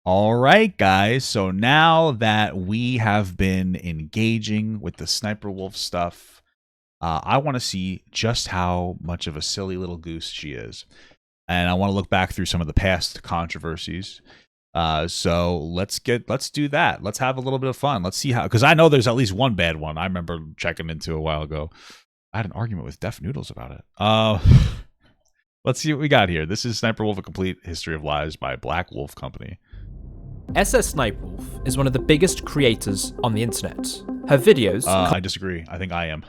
All right, guys. So now that we have been engaging with the SSSniperWolf stuff, I want to see just how much of a silly little goose she is. And I want to look back through some of the past controversies. So let's do that. Let's have a little bit of fun. Let's see how, because I know there's at least one bad one I remember checking into a while ago. I had an argument with Def Noodles about it. Let's see what we got here. This is SSSniperWolf: A Complete History of Lies by Black Wolf Company. SSSniperWolf is one of the biggest creators on the internet. Her videos I disagree. I think I am.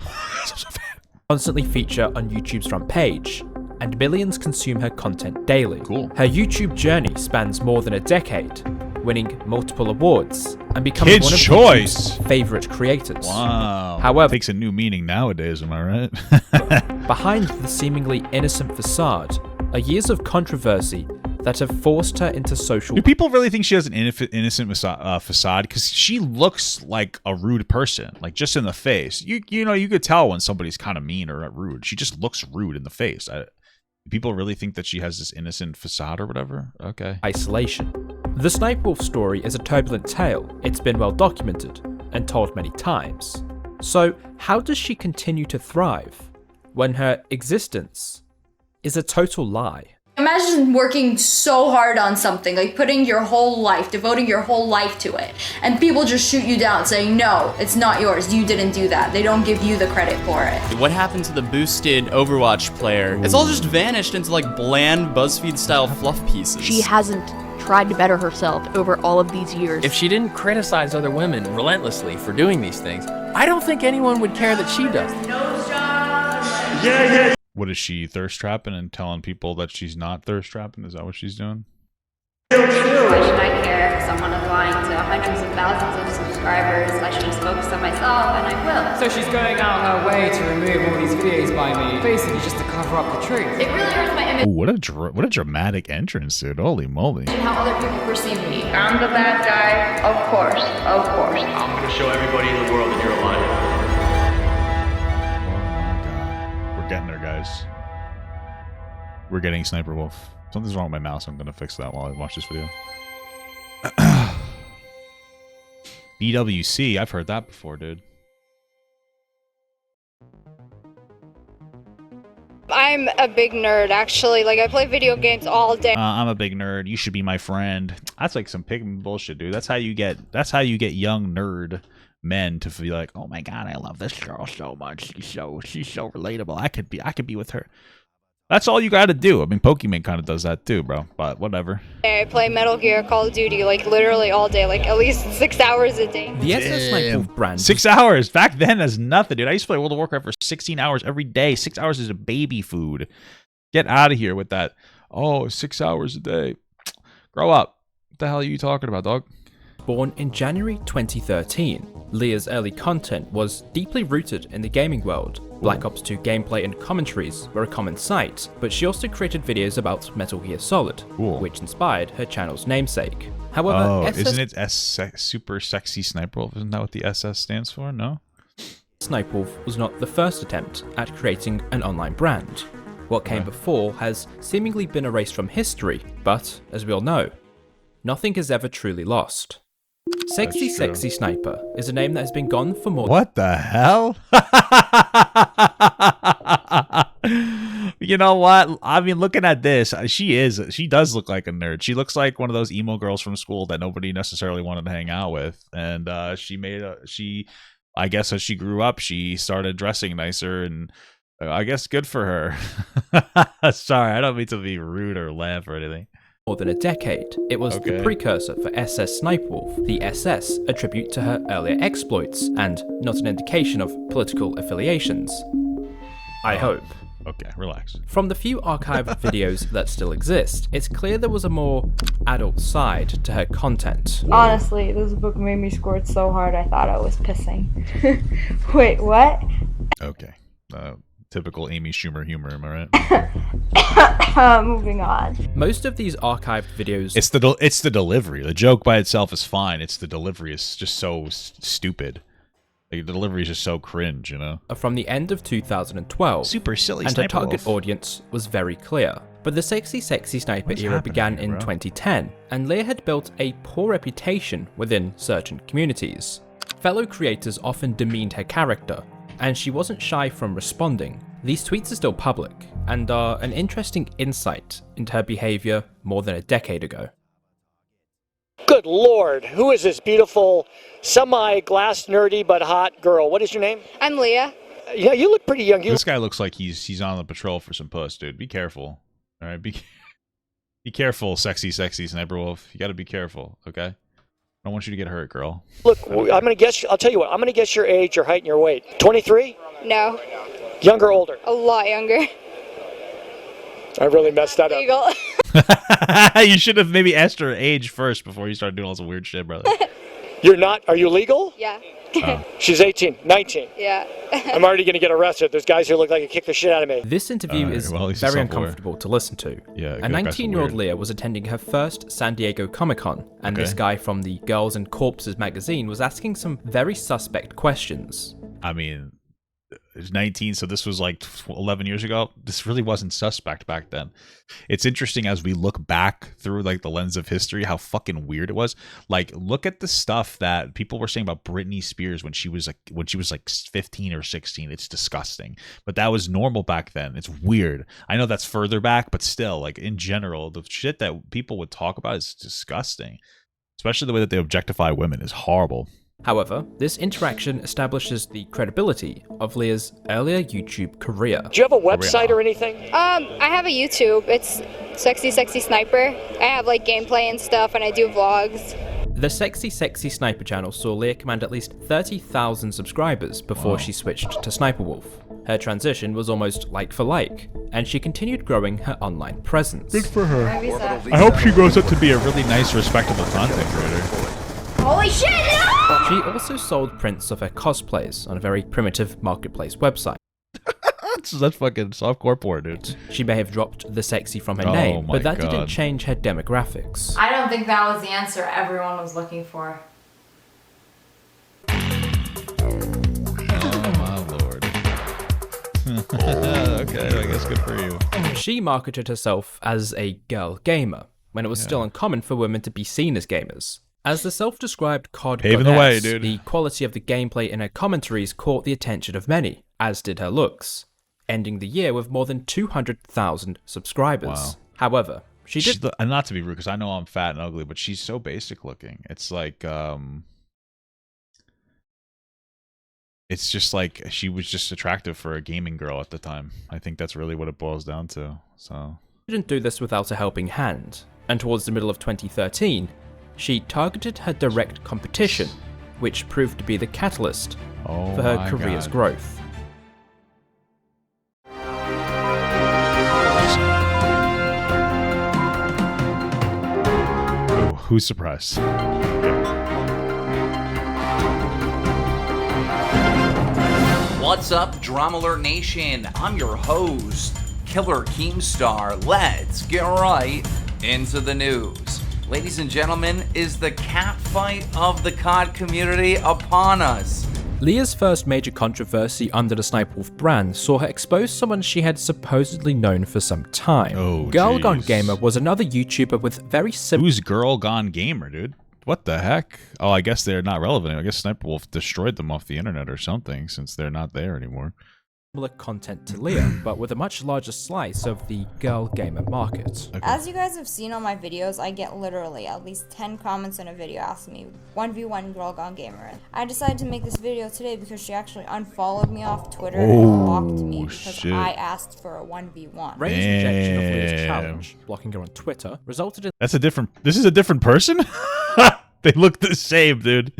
constantly feature on YouTube's front page, and millions consume her content daily. Cool. Her YouTube journey spans more than a decade, winning multiple awards and becoming one of YouTube's favorite creators. Wow. However, takes a new meaning nowadays, am I right? behind the seemingly innocent facade are years of controversy that have forced her into social... Do people really think she has an innocent facade? Because she looks like a rude person, like just in the face. You know, you could tell when somebody's kind of mean or rude. She just looks rude in the face. Do people really think that she has this innocent facade or whatever? Okay. Isolation. The SSSniperWolf story is a turbulent tale. It's been well documented and told many times. So how does she continue to thrive when her existence is a total lie? Imagine working so hard on something, like putting your whole life, devoting your whole life to it, and people just shoot you down saying, no, it's not yours, you didn't do that. They don't give you the credit for it. What happened to the boosted Overwatch player? It's all just vanished into like bland BuzzFeed-style fluff pieces. She hasn't tried to better herself over all of these years. If she didn't criticize other women relentlessly for doing these things, I don't think anyone would care that she does. Yeah. What is she, thirst trapping and telling people that she's not thirst trapping? Is that what she's doing? Why should I care if someone is lying to hundreds of thousands of subscribers? I should just focus on myself, and I will. So she's going out her way to remove all these videos by me, basically just to cover up the truth. It really hurts my image. Ooh, what a dramatic entrance, dude. Holy moly. And how other people perceive me. I'm the bad guy, of course, of course. I'm gonna show everybody in the world that you're a liar. Getting there, guys. We're getting SSSniperWolf. Something's wrong with my mouse. I'm gonna fix that while I watch this video. BWC, I've heard that before, dude. I'm a big nerd, actually. Like, I play video games all day. I'm a big nerd. You should be my friend. That's like some pigment bullshit, dude. That's how you get young nerd men to be like, oh my god, I love this girl so much. She's so relatable. I could be with her. That's all you got to do. I mean, Pokemon kind of does that too, bro. But whatever. I play Metal Gear, Call of Duty, like literally all day, like at least 6 hours a day. The SSSniperWolf brand. 6 hours back then is nothing, dude. I used to play World of Warcraft for 16 hours every day. 6 hours is a baby food. Get out of here with that. Oh, 6 hours a day. Grow up. What the hell are you talking about, dog? Born in January 2013, Leah's early content was deeply rooted in the gaming world. Black Ops 2 gameplay and commentaries were a common sight, but she also created videos about Metal Gear Solid, which inspired her channel's namesake. However, isn't it Super Sexy SSSniperWolf? Isn't that what the SS stands for? No? SSSniperWolf was not the first attempt at creating an online brand. What came before has seemingly been erased from history, but, as we all know, nothing is ever truly lost. Sexy Sniper is a name that has been gone for more. What the hell? You know what? I mean, looking at this, she does look like a nerd. She looks like one of those emo girls from school that nobody necessarily wanted to hang out with. And I guess as she grew up, she started dressing nicer, and I guess good for her. Sorry, I don't mean to be rude or laugh or anything. More than a decade. It was the precursor for SSSniperWolf, the SS a tribute to her earlier exploits, and not an indication of political affiliations. I hope. Okay, relax. From the few archived videos that still exist, it's clear there was a more adult side to her content. Honestly, this book made me squirt so hard I thought I was pissing. Wait, what? Okay. Typical Amy Schumer humor, am I right? Moving on. Most of these archived videos... It's the delivery. The joke by itself is fine. It's the delivery is just so stupid. Like, the delivery is just so cringe, you know? From the end of 2012. Super silly and her target audience was very clear. But the sexy sniper What's era happening began here, in bro? 2010, and Leah had built a poor reputation within certain communities. Fellow creators often demeaned her character, and she wasn't shy from responding. These tweets are still public, and are an interesting insight into her behavior more than a decade ago. Good Lord, who is this beautiful, semi-glass nerdy but hot girl? What is your name? I'm Leah. Yeah, you look pretty young. This guy looks like he's on the patrol for some puss, dude. Be careful. All right, be careful, sexy sniper wolf. You got to be careful, okay? I don't want you to get hurt, girl. Look, I'm gonna guess. I'll tell you what. I'm gonna guess your age, your height, and your weight. 23? No, Younger, or older? a lot younger. I really messed that up. Legal. You should have maybe asked her age first before you started doing all this weird shit, brother. You're not? Are you legal? Yeah. She's 18, 19. Yeah. I'm already gonna get arrested. There's guys who look like they kick the shit out of me. This interview Alright, is well, at least he's very self-aware. uncomfortable to listen to. Yeah, A that guy's 19-year-old weird. Leah was attending her first San Diego Comic-Con, and this Okay. guy from the Girls and Corpses magazine was asking some very suspect questions. I mean, it's 19, so this was like 11 years ago. This really wasn't suspect back then. It's interesting as we look back through like the lens of history, how fucking weird it was. Like, look at the stuff that people were saying about Britney Spears when she was like 15 or 16. It's disgusting, but that was normal back then. It's weird. I know that's further back, but still, like in general, the shit that people would talk about is disgusting. Especially the way that they objectify women is horrible. However, this interaction establishes the credibility of Leah's earlier YouTube career. Do you have a website or anything? I have a YouTube. It's Sexy Sniper. I have like gameplay and stuff, and I do vlogs. The Sexy Sniper channel saw Leah command at least 30,000 subscribers before she switched to SniperWolf. Her transition was almost like for like, and she continued growing her online presence. Good for her. I hope she grows up to be a really nice, respectable content creator. Holy shit, no! She also sold prints of her cosplays on a very primitive marketplace website. That's fucking softcore porn, dude. She may have dropped the sexy from her Oh name, my but that didn't God. change her demographics. I don't think that was the answer everyone was looking for. Oh my lord. Okay, I guess good for you. She marketed herself as a girl gamer, when it was still uncommon for women to be seen as gamers. As the self-described COD Paving the way, goddess, dude. the quality of the gameplay in her commentaries caught the attention of many, as did her looks, ending the year with more than 200,000 subscribers. Wow. However, she did... And not to be rude, because I know I'm fat and ugly, but she's so basic looking. It's like, it's just like she was just attractive for a gaming girl at the time. I think that's really what it boils down to. So didn't do this without a helping hand, and towards the middle of 2013, she targeted her direct competition, which proved to be the catalyst for her my career's God. growth. Ooh, who's surprised? What's up, Drama Alert Nation? I'm your host, Killer Keemstar. Let's get right into the news. Ladies and gentlemen, is the catfight of the COD community upon us? Leah's first major controversy under the SniperWolf brand saw her expose someone she had supposedly known for some time. Oh, Girl Gone jeez. Gamer was another YouTuber with very similar Who's Girl Gone Gamer, dude? What the heck? Oh, I guess they're not relevant. I guess SniperWolf destroyed them off the internet or something, since they're not there anymore. content to Leah, but with a much larger slice of the girl gamer market. As you guys have seen on my videos, I get literally at least 10 comments in a video asking me 1v1 Girl Gone Gamer. I decided to make this video today because she actually unfollowed me off Twitter and blocked me because shit. I asked for a 1v1. Ray's rejection of Leah's Damn. challenge, blocking her on Twitter, resulted in That's a different. This is a different person. They look the same, dude.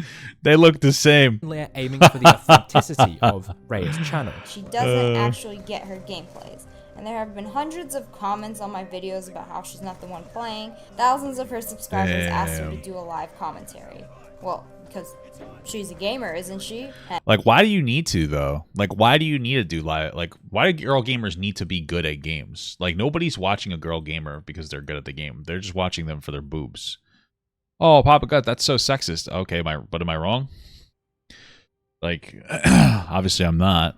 They look the same. Leah aiming for the authenticity of Ray's channel. She doesn't actually get her gameplays. And there have been hundreds of comments on my videos about how she's not the one playing. Thousands of her subscribers asked her to Damn. do a live commentary. Well, because she's a gamer, isn't she? And Like, why do you need to though? Like, why do you need to do live? Like, why do girl gamers need to be good at games? Like, nobody's watching a girl gamer because they're good at the game. They're just watching them for their boobs. Oh, Papa God, that's so sexist. Okay, but am I wrong? Like, obviously I'm not.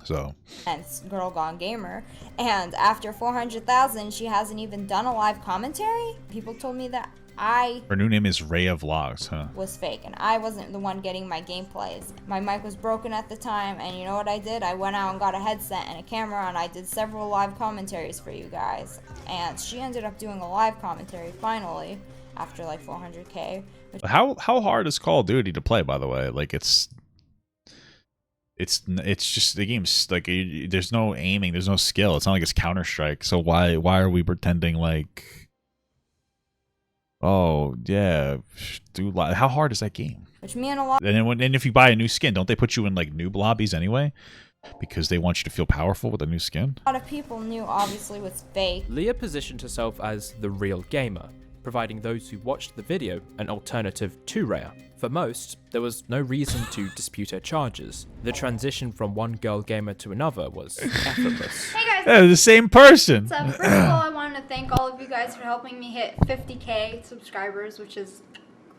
So. Hence, Girl Gone Gamer. And after 400,000, she hasn't even done a live commentary. People told me that her new name is Ray of Vlogs, huh? Was fake, and I wasn't the one getting my gameplays. My mic was broken at the time, and you know what I did? I went out and got a headset and a camera, and I did several live commentaries for you guys. And she ended up doing a live commentary finally after like 400K. How hard is Call of Duty to play, by the way? Like it's just the game's like there's no aiming, there's no skill. It's not like it's Counter-Strike. So why are we pretending like, oh yeah, dude, how hard is that game? Which me and a lot. And if you buy a new skin, don't they put you in like noob lobbies anyway? Because they want you to feel powerful with a new skin. A lot of people knew obviously was fake. Leah positioned herself as the real gamer, providing those who watched the video an alternative to Rhea. For most, there was no reason to dispute her charges. The transition from one girl gamer to another was effortless. Hey guys! They're the same person! So first of all, I wanted to thank all of you guys for helping me hit 50K subscribers, which is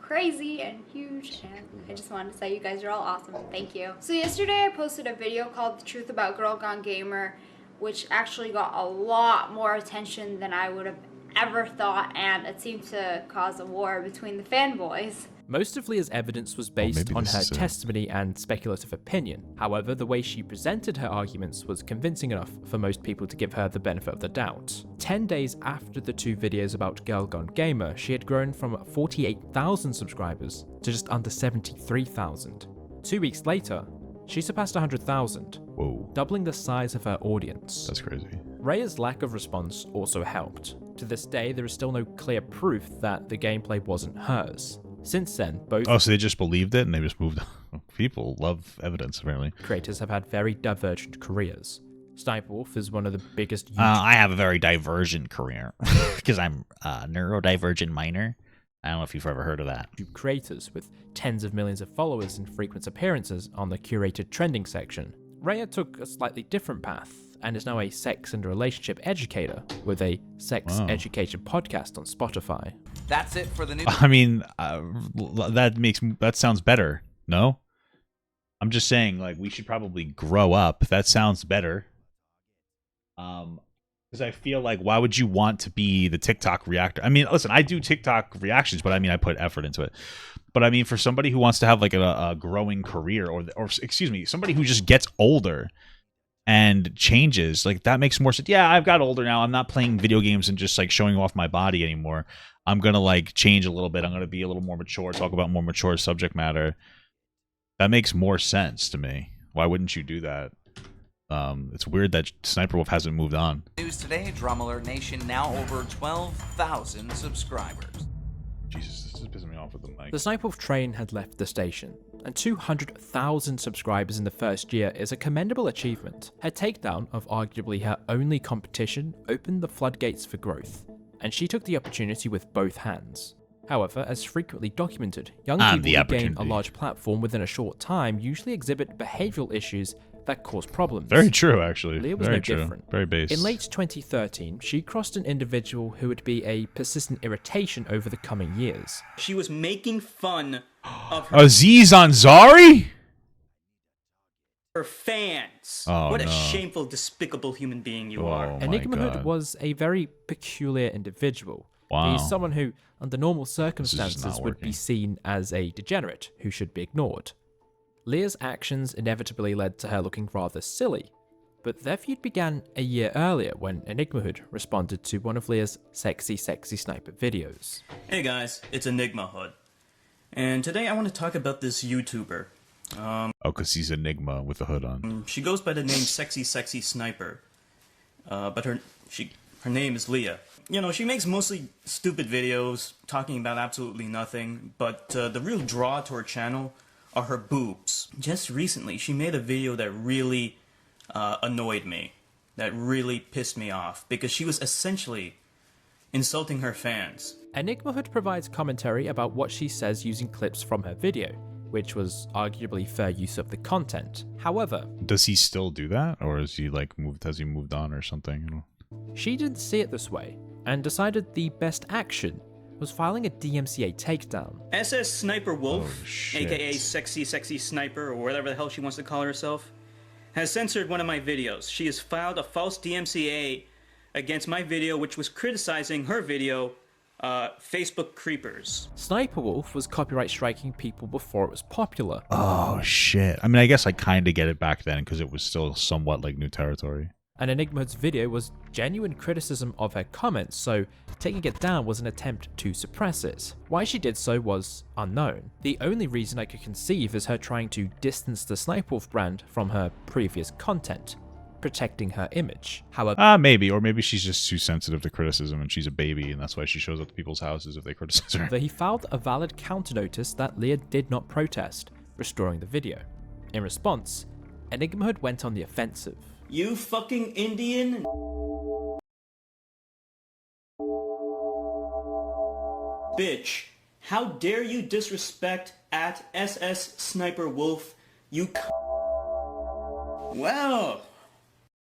crazy and huge, and I just wanted to say you guys are all awesome. Thank you. So yesterday I posted a video called The Truth About Girl Gone Gamer, which actually got a lot more attention than I would have ever thought, and it seemed to cause a war between the fanboys. Most of Leah's evidence was based on her testimony and speculative opinion. However, the way she presented her arguments was convincing enough for most people to give her the benefit of the doubt. 10 days after the two videos about Girl Gone Gamer, she had grown from 48,000 subscribers to just under 73,000. 2 weeks later, she surpassed 100,000, doubling the size of her audience. That's crazy. Rhea's lack of response also helped. To this day, there is still no clear proof that the gameplay wasn't hers. Since then, both... Oh, so they just believed it and they just moved on. People love evidence, apparently. Creators have had very divergent careers. SniperWolf is one of the biggest... I have a very divergent career because I'm a neurodivergent minor. I don't know if you've ever heard of that. Creators with tens of millions of followers and frequent appearances on the curated trending section. Rhea took a slightly different path and is now a sex and relationship educator with a sex education podcast on Spotify. That's it for the news. I mean, that sounds better. No? I'm just saying, like, we should probably grow up. That sounds better. Because I feel like, why would you want to be the TikTok reactor? I mean, listen, I do TikTok reactions, but I mean, I put effort into it. But I mean, for somebody who wants to have like a growing career, or excuse me, somebody who just gets older and changes, like, that makes more sense. Yeah, I've got older now. I'm not playing video games and just like showing off my body anymore. I'm gonna like change a little bit. I'm gonna be a little more mature, talk about more mature subject matter. That makes more sense to me. Why wouldn't you do that? It's weird that SniperWolf hasn't moved on. News today, Drum Alert Nation now over 12,000 subscribers. Jesus, this is pissing me off with the mic. The SniperWolf train had left the station, and 200,000 subscribers in the first year is a commendable achievement. Her takedown of arguably her only competition opened the floodgates for growth, and she took the opportunity with both hands. However, as frequently documented, young people who gain a large platform within a short time usually exhibit behavioral issues that cause problems. Very true, actually. Leah was Very no true. different. Very base. In late 2013, she crossed an individual who would be a persistent irritation over the coming years. She was making fun of her, Aziz Ansari? her fans. Oh, what a no. shameful, despicable human being you are. EnigmaHood was a very peculiar individual. Wow. He's someone who, under normal circumstances, would be seen as a degenerate who should be ignored. Leah's actions inevitably led to her looking rather silly, but their feud began a year earlier when EnigmaHood responded to one of Leah's sexy sniper videos. Hey guys, it's EnigmaHood. And today I want to talk about this YouTuber. Because he's Enigma with the hood on. She goes by the name Sexy Sniper. But her name is Leah. You know, she makes mostly stupid videos, talking about absolutely nothing, but the real draw to her channel are her boobs. Just recently, she made a video that really annoyed me, that really pissed me off, because she was essentially insulting her fans. EnigmaHood provides commentary about what she says using clips from her video, which was arguably fair use of the content. However, does he still do that, or is he like has he moved on or something? You know? She didn't see it this way, and decided the best action was filing a DMCA takedown. SSSniperWolf, aka Sexy Sniper, or whatever the hell she wants to call herself, has censored one of my videos. She has filed a false DMCA against my video, which was criticizing her video, Facebook Creepers. SSniperWolf was copyright striking people before it was popular. Oh, shit. I mean, I guess I kind of get it back then because it was still somewhat like new territory. And EnigmaHood's video was genuine criticism of her comments, so taking it down was an attempt to suppress it. Why she did so was unknown. The only reason I could conceive is her trying to distance the SniperWolf brand from her previous content, protecting her image. However, maybe, or maybe she's just too sensitive to criticism and she's a baby and that's why she shows up to people's houses if they criticize her. he filed a valid counter notice that Leah did not protest, restoring the video. In response, EnigmaHood went on the offensive. You fucking Indian? Bitch, how dare you disrespect at SSSniperWolf, you Well.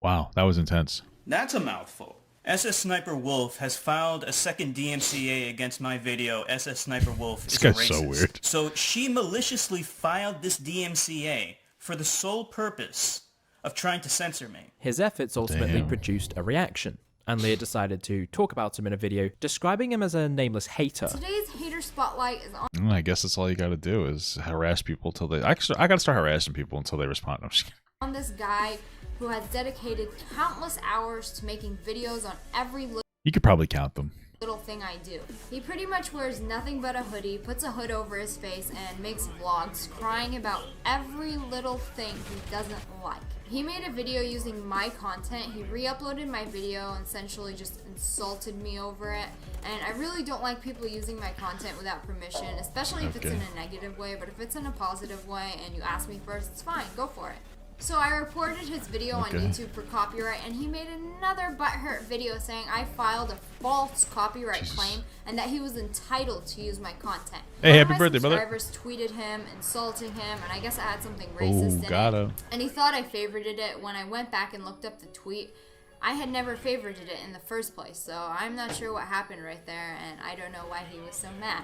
Wow, that was intense. That's a mouthful. SSSniperWolf has filed a second DMCA against my video, SSSniperWolf is a racist. This guy's so weird. So she maliciously filed this DMCA for the sole purpose of trying to censor me. His efforts ultimately produced a reaction, and Leah decided to talk about him in a video, describing him as a nameless hater. Today's hater spotlight is on. I guess that's all you gotta do is harass people till they... I gotta start harassing people until they respond. I'm just kidding. On this guy who has dedicated countless hours to making videos on every You could probably count them. little thing I do. He pretty much wears nothing but a hoodie, puts a hood over his face, and makes vlogs crying about every little thing he doesn't like. He made a video using my content. He re-uploaded my video and essentially just insulted me over it. And I really don't like people using my content without permission, especially if it's in a negative way. But if it's in a positive way and you ask me first, it's fine, go for it. So I reported his video on YouTube for copyright, and he made another butthurt video saying I filed a false copyright claim and that he was entitled to use my content. Hey, happy birthday, brother. Subscribers tweeted him, insulting him, and I guess I had something racist in it. And he thought I favorited it. When I went back and looked up the tweet, I had never favorited it in the first place, so I'm not sure what happened right there, and I don't know why he was so mad.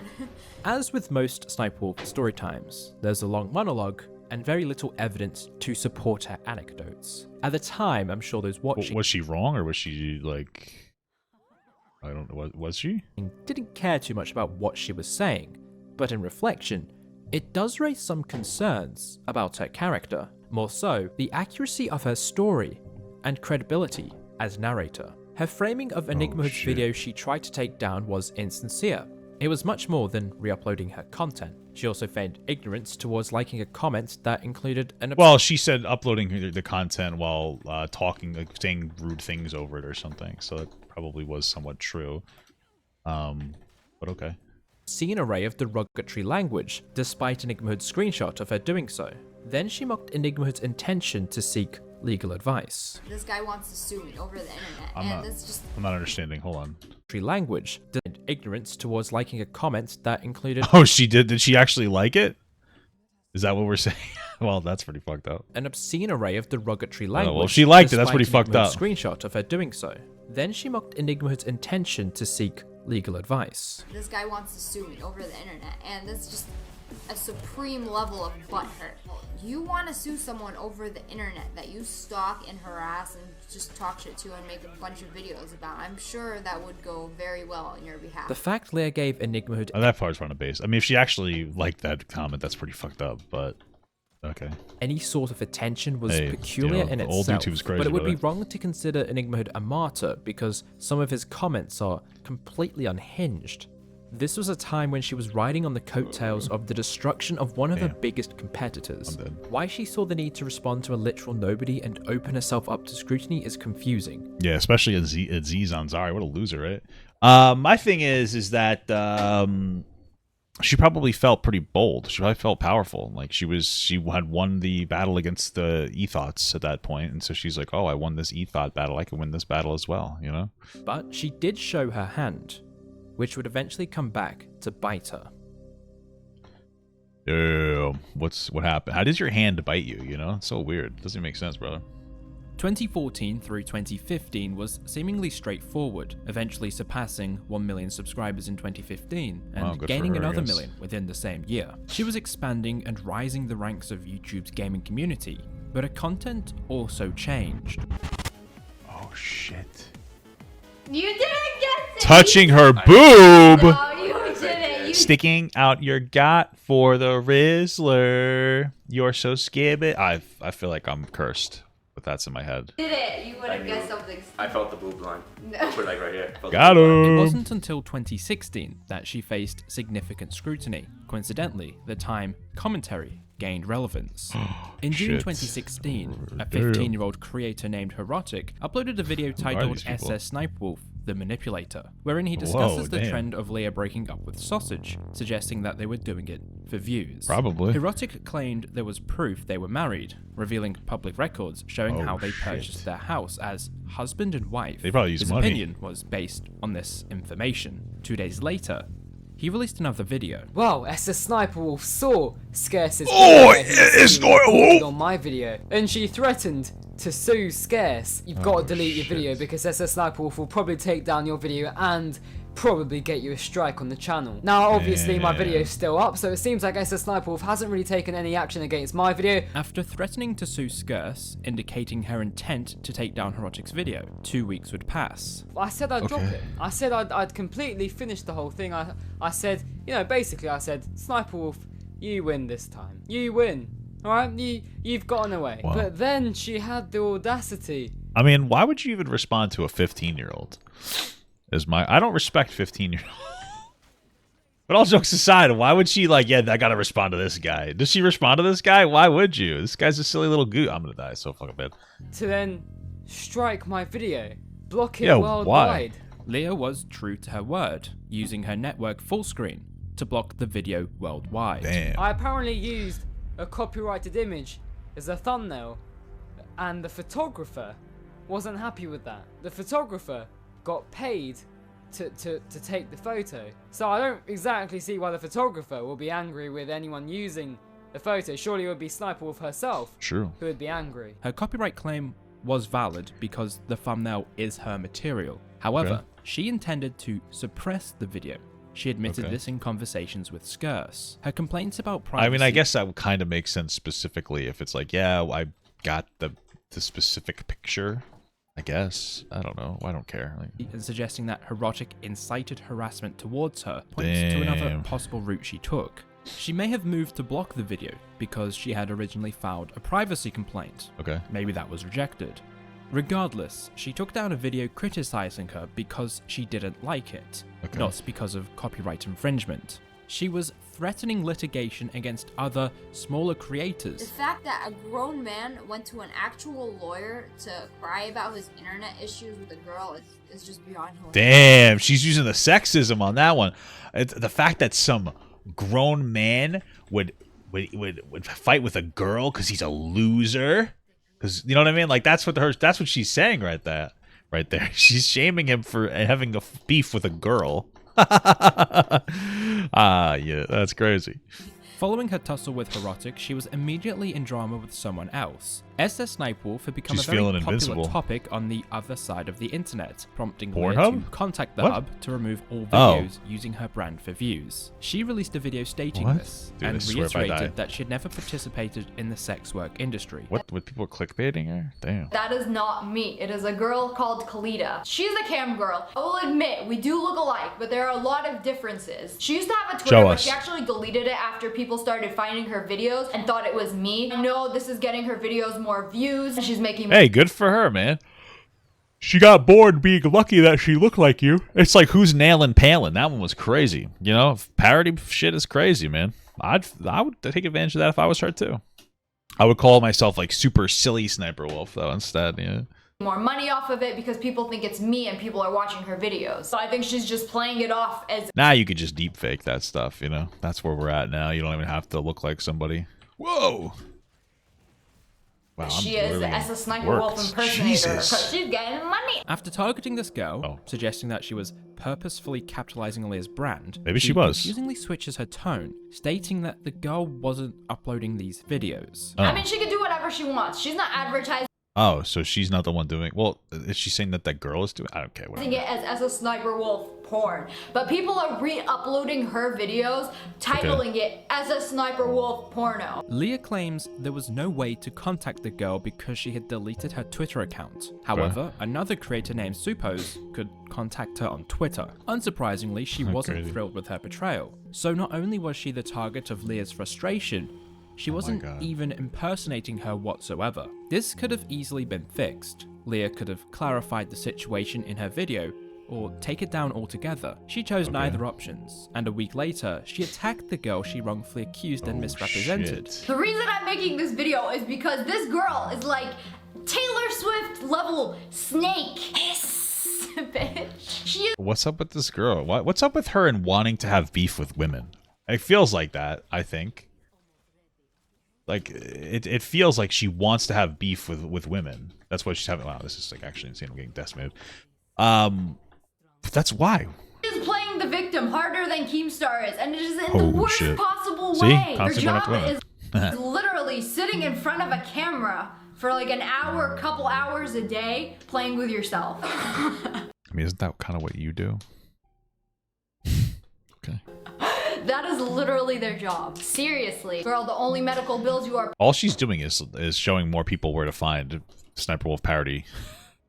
As with most SniperWolf story times, there's a long monologue and very little evidence to support her anecdotes. At the time, I'm sure those watching... Was she wrong, or was she, like... I don't know, was she? Didn't care too much about what she was saying, but in reflection, it does raise some concerns about her character. More so, the accuracy of her story and credibility as narrator. Her framing of EnigmaHood's video she tried to take down was insincere. It was much more than re-uploading her content. She also feigned ignorance towards liking a comment that included an... Well, she said uploading the content while talking, like, saying rude things over it or something, so that probably was somewhat true. But okay. Obscene array of derogatory language, despite EnigmaHood's screenshot of her doing so. Then she mocked EnigmaHood's intention to seek legal advice. This guy wants to sue me over the internet, I'm not understanding. Hold on. Language, ignorance towards liking a comment that included... Oh, she did? Did she actually like it? Is that what we're saying? Well, that's pretty fucked up. An obscene array of derogatory language. Well, if she liked it, that's pretty fucked up. Screenshot of her doing so. Then she mocked EnigmaHood's intention to seek legal advice. This guy wants to sue me over the internet, and that's just a supreme level of butthurt. You want to sue someone over the internet that you stalk and harass and just talk shit to and make a bunch of videos about. I'm sure that would go very well on your behalf. The fact Leah gave EnigmaHood... Oh, that part's on a base. I mean, if she actually liked that comment, that's pretty fucked up, but... Okay. Any sort of attention was peculiar in old itself, YouTube's crazy, but it would be wrong to consider EnigmaHood a martyr because some of his comments are completely unhinged. This was a time when she was riding on the coattails of the destruction of one of her biggest competitors. Why she saw the need to respond to a literal nobody and open herself up to scrutiny is confusing. Yeah, especially Aziz Ansari. What a loser, right? My thing is that she probably felt pretty bold. She probably felt powerful. Like she had won the battle against the Ethots at that point, and so she's like, "Oh, I won this Ethot battle. I can win this battle as well." You know. But she did show her hand, which would eventually come back to bite her. What happened? How does your hand bite you? You know, it's so weird. It doesn't make sense, brother. 2014 through 2015 was seemingly straightforward, eventually surpassing 1 million subscribers in 2015 and gaining another million within the same year. She was expanding and rising the ranks of YouTube's gaming community, but her content also changed. Oh shit. You didn't get it! Touching her boob! No, you didn't. You Sticking out your got for the Rizzler. You're so scared. I feel like I'm cursed, but that's in my head. did it. You would have guessed something. I felt the boob line. No. Put it like right here. Got him. It wasn't until 2016 that she faced significant scrutiny. Coincidentally, the time commentary gained relevance. In June 2016, a 15-year-old creator named Herotic uploaded a video titled SSSniperWolf, The Manipulator, wherein he discusses the trend of Leah breaking up with Sausage, suggesting that they were doing it for views. Probably. Herotic claimed there was proof they were married, revealing public records showing how they purchased their house as husband and wife. They probably used His money. opinion was based on this information. 2 days later, he released another video. Well, SSSniperWolf saw Scarce's video on my video, and she threatened to sue Scarce. You've got to delete your video because SSSniperWolf will probably take down your video and probably get you a strike on the channel. Now, obviously, my video is still up, so it seems like SSSniperWolf hasn't really taken any action against my video. After threatening to sue Scarce, indicating her intent to take down Herotic's video, 2 weeks would pass. I said I'd drop it. I said I'd completely finished the whole thing. I said, you know, basically I said, SniperWolf, you win this time. You win. Alright? You've gotten away. Wow. But then she had the audacity. I mean, why would you even respond to a 15-year-old? I don't respect 15-year-olds. But all jokes aside, why would she I gotta respond to this guy? Does she respond to this guy? Why would you? This guy's a silly little goot. I'm gonna die so fucking bad. To then strike my video. Block it worldwide. Leah was true to her word, using her network full screen to block the video worldwide. Damn. I apparently used a copyrighted image as a thumbnail, and the photographer wasn't happy with that. The photographer got paid to take the photo. So I don't exactly see why the photographer will be angry with anyone using the photo. Surely it would be SniperWolf herself who would be angry. Her copyright claim was valid because the thumbnail is her material. However, she intended to suppress the video. She admitted this in conversations with Scarce. Her complaints about privacy... I mean, I guess that would kind of make sense specifically if it's like, yeah, I got the specific picture. I guess. I don't know. I don't care. Suggesting that Herotic incited harassment towards her points to another possible route she took. She may have moved to block the video because she had originally filed a privacy complaint. Maybe that was rejected. Regardless, she took down a video criticizing her because she didn't like it, not because of copyright infringement. She was threatening litigation against other, smaller creators. The fact that a grown man went to an actual lawyer to cry about his internet issues with a girl is just beyond hilarious. Damn, she's using the sexism on that one. It's the fact that some grown man would fight with a girl because he's a loser. Because you know what I mean? Like that's what she's saying right there. She's shaming him for having a beef with a girl. Yeah, that's crazy. Following her tussle with Herotic, she was immediately in drama with someone else. SSSniperWolf had become a very popular topic on the other side of the internet, prompting Leah to contact the hub to remove all videos using her brand for views. She released a video stating this, and reiterated that she had never participated in the sex work industry. What people clickbaiting her? Damn. That is not me. It is a girl called Khalida. She's a cam girl. I will admit, we do look alike, but there are a lot of differences. She used to have a Twitter, but she actually deleted it after people started finding her videos and thought it was me. I know this is getting her videos more views. She's making... Hey, good for her, man. She got bored being lucky that she looked like you. It's like Who's Nailing Palin? That one was crazy. You know, parody shit is crazy, man. I would take advantage of that if I was her too. I would call myself like super silly SniperWolf though instead. Yeah. More money off of it because people think it's me and people are watching her videos. So I think she's just playing it off as... Now you could just deep fake that stuff, you know? That's where we're at now. You don't even have to look like somebody. Whoa! Wow, she is the SSSniperWolf impersonator because she's getting money. After targeting this girl, suggesting that she was purposefully capitalizing on Leah's brand, maybe she was. Confusingly switches her tone, stating that the girl wasn't uploading these videos. I mean, she can do whatever she wants. She's not advertising Oh, so she's not the one doing. Well, is she saying that that girl is doing? I don't care. It as SSSniperWolf porn, but people are re-uploading her videos, titling it SSSniperWolf porno. Leah claims there was no way to contact the girl because she had deleted her Twitter account. However, another creator named Suppose could contact her on Twitter. Unsurprisingly, she wasn't thrilled with her betrayal. So not only was she the target of Leah's frustration, she wasn't even impersonating her whatsoever. This could have easily been fixed. Leah could have clarified the situation in her video, or take it down altogether. She chose neither options, and a week later, she attacked the girl she wrongfully accused and misrepresented. The reason I'm making this video is because this girl is like Taylor Swift level snake. Bitch. What's up with this girl? What's up with her and wanting to have beef with women? It feels like that, I think. Like, it feels like she wants to have beef with women. That's what she's having. Wow, this is like actually insane. I'm getting decimated. But that's why. Is playing the victim harder than Keemstar is, and it is in the worst possible See? way. Their Constantly job is literally sitting in front of a camera for like an hour, couple hours a day, playing with yourself. I mean, isn't that kind of what you do? Okay. That is literally their job. Seriously. Girl, the only medical bills you are All she's doing is showing more people where to find Sniper Wolf parody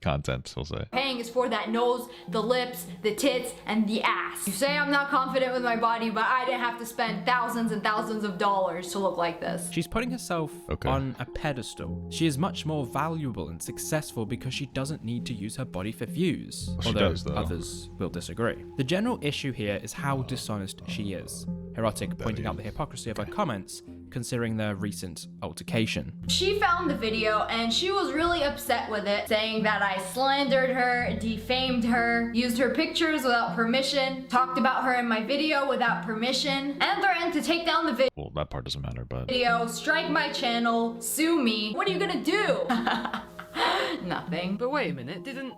content, I'll say. paying is for that nose, the lips, the tits, and the ass. You say I'm not confident with my body, but I didn't have to spend thousands and thousands of dollars to look like this. She's putting herself on a pedestal. She is much more valuable and successful because she doesn't need to use her body for views. Well, although does, others will disagree. The general issue here is how dishonest she is. Herotic pointing out the hypocrisy of her comments, considering their recent altercation. She found the video and she was really upset with it, saying that I slandered her, defamed her, used her pictures without permission, talked about her in my video without permission, and threatened to take down the video. Well, that part doesn't matter, but... Strike my channel, sue me. What are you gonna do? Nothing. But wait a minute, didn't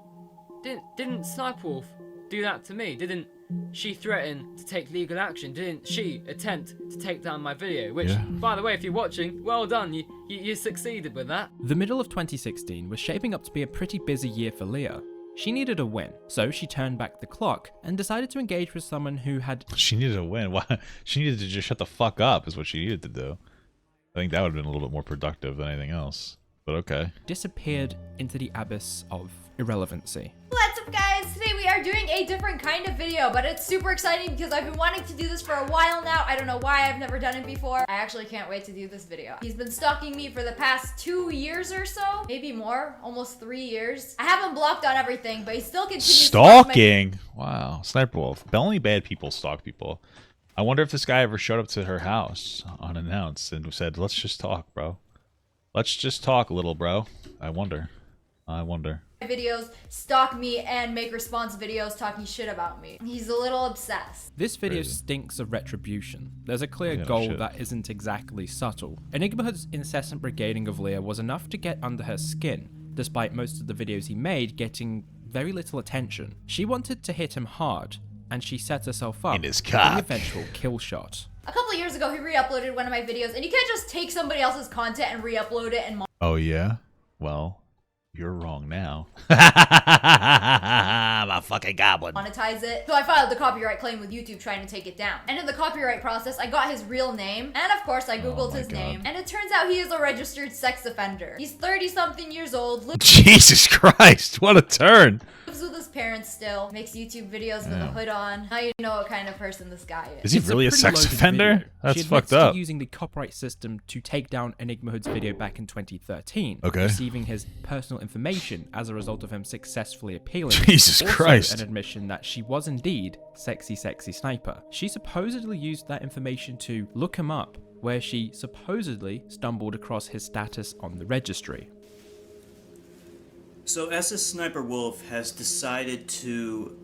SniperWolf do that to me? Didn't she threaten to take legal action? Didn't she attempt to take down my video? Which, by the way, if you're watching, well done, you succeeded with that. The middle of 2016 was shaping up to be a pretty busy year for Leah. She needed a win, so she turned back the clock and decided to engage with someone who had... She needed a win? Why? She needed to just shut the fuck up is what she needed to do. I think that would have been a little bit more productive than anything else, but okay. Disappeared into the abyss of irrelevancy. What's up, guys? Today we are doing a different kind of video, but it's super exciting because I've been wanting to do this for a while now. I don't know why I've never done it before. I actually can't wait to do this video. He's been stalking me for the past 2 years or so, maybe more, almost 3 years. I haven't blocked on everything, but he still continues stalking. Wow, Sniper Wolf. Only bad people stalk people. I wonder if this guy ever showed up to her house unannounced and said, "Let's just talk, bro. Let's just talk, little bro." I wonder. videos, stalk me, and make response videos talking shit about me. He's a little obsessed. This video stinks of retribution. There's a clear goal that isn't exactly subtle. EnigmaHood's incessant brigading of Leah was enough to get under her skin, despite most of the videos he made getting very little attention. She wanted to hit him hard, and she set herself up for the eventual kill shot. A couple years ago, he re-uploaded one of my videos, and you can't just take somebody else's content and re-upload it and Oh yeah? Well, you're wrong now. I'm a fucking goblin. monetize it. So I filed the copyright claim with YouTube trying to take it down. And in the copyright process, I got his real name, and of course I googled his name, and it turns out he is a registered sex offender. He's 30-something years old, Jesus Christ, what a turn. lives with his parents still, makes YouTube videos with a hood on. Now you know what kind of person this guy is. Is he really a sex offender? That's fucked up. Using the copyright system to take down EnigmaHood's video back in 2013, Okay. receiving his personal information as a result of him successfully appealing. Jesus also Christ. An admission that she was indeed sexy sniper. She supposedly used that information to look him up, where she supposedly stumbled across his status on the registry. So SSSniperWolf has decided to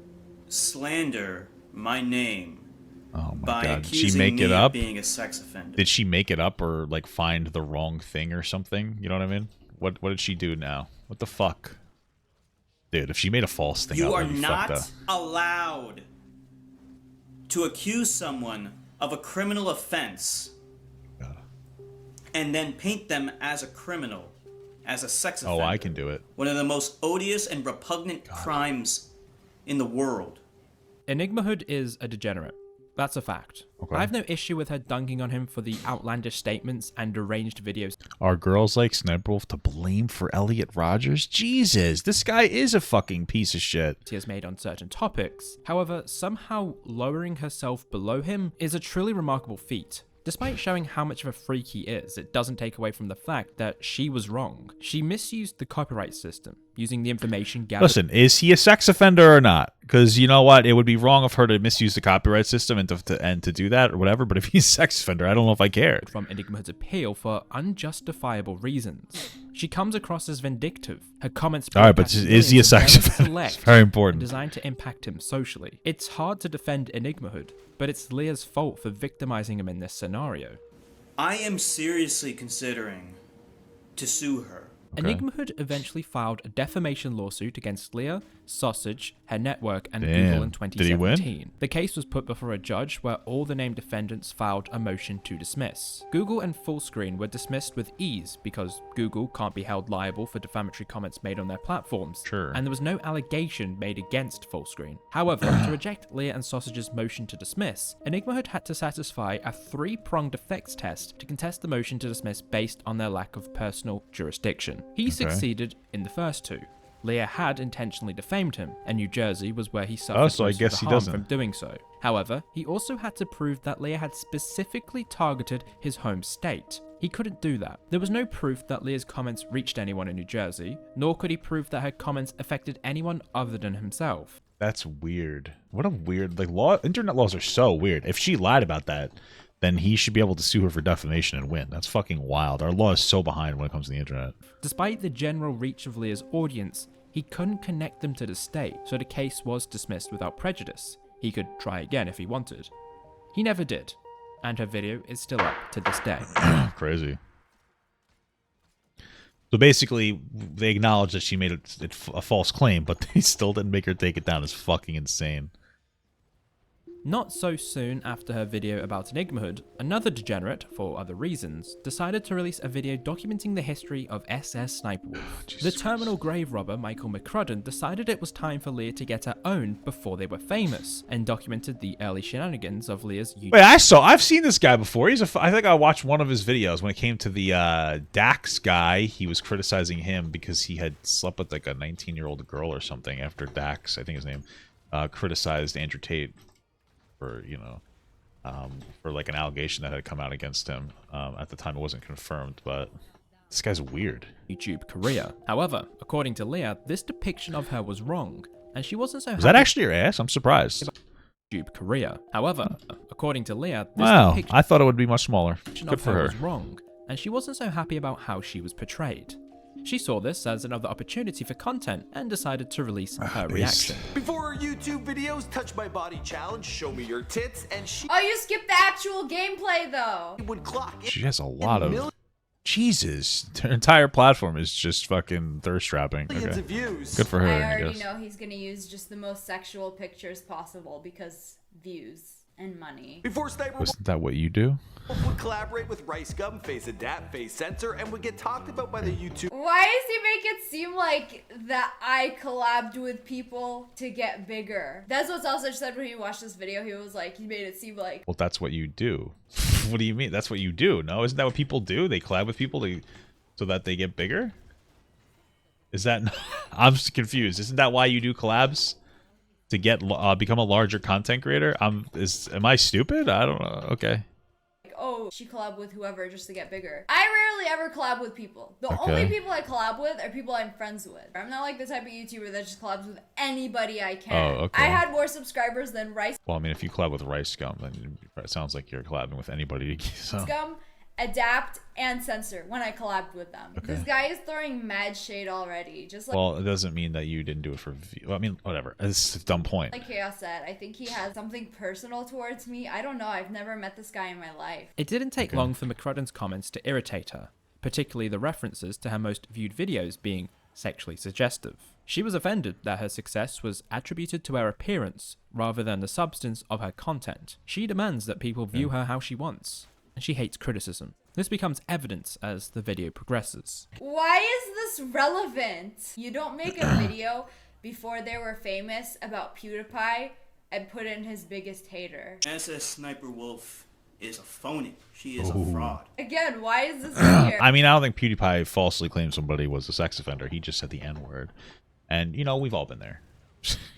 slander my name by God. Did she accusing make me it of up? being a sex offender. Did she make it up or like find the wrong thing or something? You know what I mean? What did she do now? What the fuck? Dude, if she made a false thing You up, are that'd be fucked not up. allowed to accuse someone of a criminal offense and then paint them as a criminal as a sex offender. Oh, I can do it. One of the most odious and repugnant crimes in the world. EnigmaHood is a degenerate. That's a fact. Okay. I have no issue with her dunking on him for the outlandish statements and deranged videos. Are girls like SniperWolf to blame for Elliot Rogers? Jesus, this guy is a fucking piece of shit. He has made on certain topics. However, somehow lowering herself below him is a truly remarkable feat. Despite showing how much of a freak he is, it doesn't take away from the fact that she was wrong. She misused the copyright system, using the information gathered. Listen, is he a sex offender or not? Because you know what? It would be wrong of her to misuse the copyright system and to do that or whatever, but if he's a sex offender, I don't know if I cared. From EnigmaHood's appeal for unjustifiable reasons. She comes across as vindictive. Her comments... Alright, but is he a sex offender? It's very important. Designed to impact him socially. It's hard to defend EnigmaHood, but it's Leah's fault for victimizing him in this scenario. I am seriously considering to sue her. Okay. EnigmaHood eventually filed a defamation lawsuit against Leah, Sausage, her network, and Google in 2017. Did he win? The case was put before a judge where all the named defendants filed a motion to dismiss. Google and Fullscreen were dismissed with ease because Google can't be held liable for defamatory comments made on their platforms. Sure. And there was no allegation made against Fullscreen. However, to reject Leah and Sausage's motion to dismiss, EnigmaHood had to satisfy a three-pronged effects test to contest the motion to dismiss based on their lack of personal jurisdiction. He succeeded in the first two. Leah had intentionally defamed him, and New Jersey was where he suffered so I most guess of the he harm doesn't. from doing so. However, he also had to prove that Leah had specifically targeted his home state. He couldn't do that. There was no proof that Leah's comments reached anyone in New Jersey, nor could he prove that her comments affected anyone other than himself. That's weird. What a weird, internet laws are so weird. If she lied about that, then he should be able to sue her for defamation and win. That's fucking wild. Our law is so behind when it comes to the internet. Despite the general reach of Leah's audience, he couldn't connect them to the state, so the case was dismissed without prejudice. He could try again if he wanted. He never did, and her video is still up to this day. Crazy. So basically, they acknowledged that she made a false claim, but they still didn't make her take it down. It's fucking insane. Not so soon after her video about EnigmaHood, another degenerate, for other reasons, decided to release a video documenting the history of SSSniperWolf. The terminal grave robber Michael McCrudden decided it was time for Leah to get her own before they were famous, and documented the early shenanigans of Leah's YouTube. Wait, I've seen this guy before. I think I watched one of his videos when it came to the Dax guy. He was criticizing him because he had slept with like a 19-year-old girl or something after Dax, I think his name, criticized Andrew Tate. For like an allegation that had come out against him. At the time it wasn't confirmed, but this guy's weird. YouTube career. However, according to Leah, this depiction of her was wrong, and she wasn't so happy. Is that actually your ass? I'm surprised. YouTube career. However, according to Leah, this Wow, depiction I thought it would be much smaller. Good of for her her. was wrong, and she wasn't so happy about how she was portrayed. She saw this as another opportunity for content and decided to release her reaction. Before YouTube videos, touch my body challenge, show me your tits, and she Oh, you skipped the actual gameplay though. would clock She has a lot of... Jesus. Her entire platform is just fucking thirst trapping. millions Okay. of views. Good for her, I I already guess. know he's gonna use just the most sexual pictures possible because views and money. Before SniperWolf Isn't that what you do? would collaborate with Rice Gum, FaZe Adapt, FaZe Censor, and would get talked about by the YouTube. Why does he make it seem like that I collabed with people to get bigger? That's what Sausage said when he watched this video. He was like, he made it seem like... Well, that's what you do. What do you mean? That's what you do. No, isn't that what people do? They collab with people so that they get bigger? Is that... I'm just confused. Isn't that why you do collabs? To get become a larger content creator? Am I stupid? I don't know. Okay. Oh, she collabed with whoever just to get bigger. I rarely ever collab with people. The Okay. only people I collab with are people I'm friends with. I'm not like the type of YouTuber that just collabs with anybody I can. Oh, okay. I had more subscribers than Rice Well, I mean, if you collab with Rice Gum, then it sounds like you're collabing with anybody. So. Gum, Adapt, and Censor when I collabed with them. Okay. This guy is throwing mad shade already. Just like... Well, it doesn't mean that you didn't do it for view. Well, I mean, whatever. It's a dumb point. Like Chaos said, I think he has something personal towards me. I don't know. I've never met this guy in my life. It didn't take long for McCrudden's comments to irritate her, particularly the references to her most viewed videos being sexually suggestive. She was offended that her success was attributed to her appearance rather than the substance of her content. She demands that people view her how she wants. and she hates criticism. This becomes evident as the video progresses. Why is this relevant? You don't make a video before they were famous about PewDiePie and put in his biggest hater. SSSniperWolf is a phony. She is a fraud. Again, why is this here? I mean, I don't think PewDiePie falsely claimed somebody was a sex offender. He just said the N-word. And, you know, we've all been there.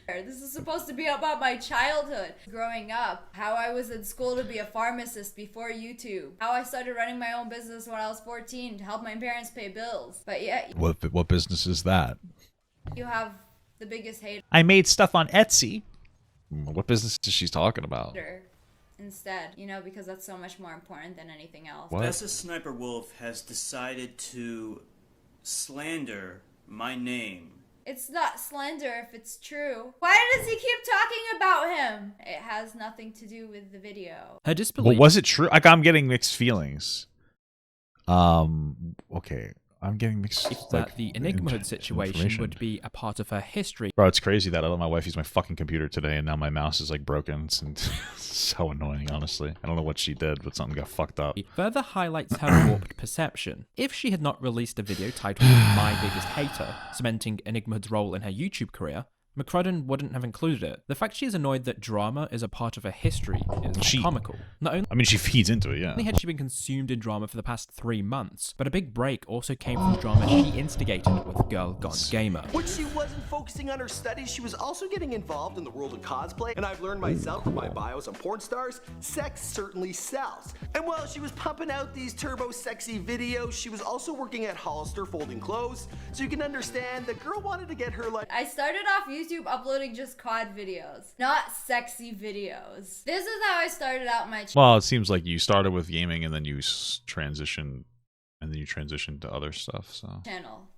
This is supposed to be about my childhood, growing up, how I was in school to be a pharmacist before YouTube, how I started running my own business when I was 14 to help my parents pay bills. But yeah, What business is that? you have the biggest hater I made stuff on Etsy. What business is she talking about? instead, you know, because that's so much more important than anything else. What? SSSniperWolf has decided to slander my name. It's not slander if it's true. Why does he keep talking about him? It has nothing to do with the video. Her disbelief. Well, was it true? Like, I'm getting mixed feelings. Okay. I'm getting mixed. That the EnigmaHood situation information. would be a part of her history. Bro, it's crazy that I let my wife use my fucking computer today, and now my mouse is like broken. It's so annoying, honestly. I don't know what she did, but something got fucked up. It further highlights her warped perception. If she had not released a video titled My Biggest Hater, cementing EnigmaHood's role in her YouTube career, McCrudden wouldn't have included it. The fact she is annoyed that drama is a part of her history is comical. Not only she feeds into it, yeah. Not only had she been consumed in drama for the past 3 months, but a big break also came from drama she instigated with Girl Gone Gamer. When she wasn't focusing on her studies, she was also getting involved in the world of cosplay, and I've learned myself from my bios on porn stars, sex certainly sells. And while she was pumping out these turbo sexy videos, she was also working at Hollister folding clothes, so you can understand the girl wanted to get her like... I started off YouTube uploading just COD videos, not sexy videos. This is how I started out my channel. Well, it seems like you started with gaming and then you transitioned to other stuff, so.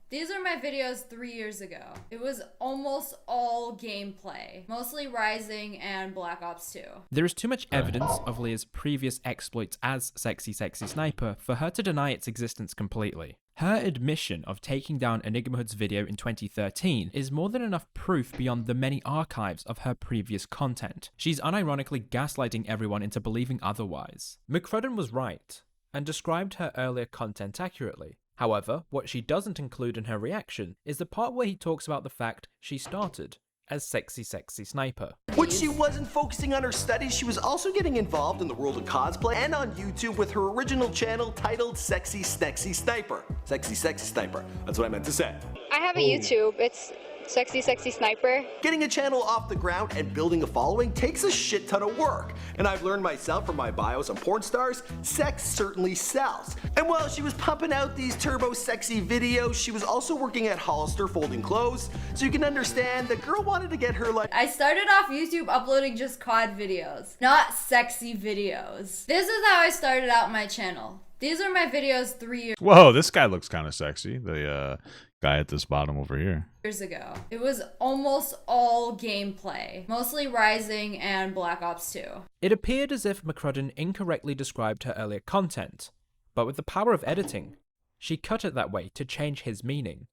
These are my videos 3 years ago. It was almost all gameplay, mostly Rising and Black Ops 2. There is too much evidence of Leah's previous exploits as Sexy Sniper for her to deny its existence completely. Her admission of taking down EnigmaHood's video in 2013 is more than enough proof beyond the many archives of her previous content. She's unironically gaslighting everyone into believing otherwise. McCrudden was right, and described her earlier content accurately. However, what she doesn't include in her reaction is the part where he talks about the fact she started as Sexy Sniper. When she wasn't focusing on her studies, she was also getting involved in the world of cosplay and on YouTube with her original channel titled Sexy Sniper. Sexy Sniper. That's what I meant to say. I have a YouTube. It's Sexy Sniper. Getting a channel off the ground and building a following takes a shit ton of work. And I've learned myself from my bios on porn stars, sex certainly sells. And while she was pumping out these turbo sexy videos, she was also working at Hollister folding clothes, so you can understand the girl wanted to get her like... I started off YouTube uploading just COD videos, not sexy videos. This is how I started out my channel. These are my videos 3 years Whoa, this guy looks kind of sexy. The guy at this bottom over here. ago. It was almost all gameplay, mostly Rising and Black Ops 2. It appeared as if McCrudden incorrectly described her earlier content, but with the power of editing, she cut it that way to change his meaning.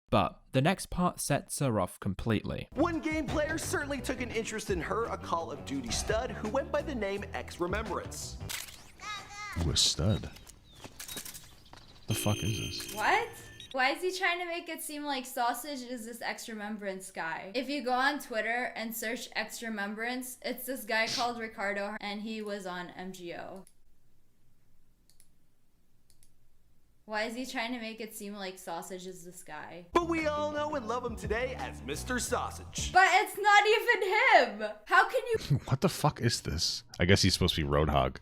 But the next part sets her off completely. One game player certainly took an interest in her, a Call of Duty stud who went by the name X Remembrance. Ooh, a stud. The fuck is this? What? Why is he trying to make it seem like Sausage is this X Remembrance guy? If you go on Twitter and search X Remembrance, it's this guy called Ricardo, and he was on MGO. Why is he trying to make it seem like Sausage is this guy? But we all know and love him today as Mr. Sausage. But it's not even him! How can you What the fuck is this? I guess he's supposed to be Roadhog.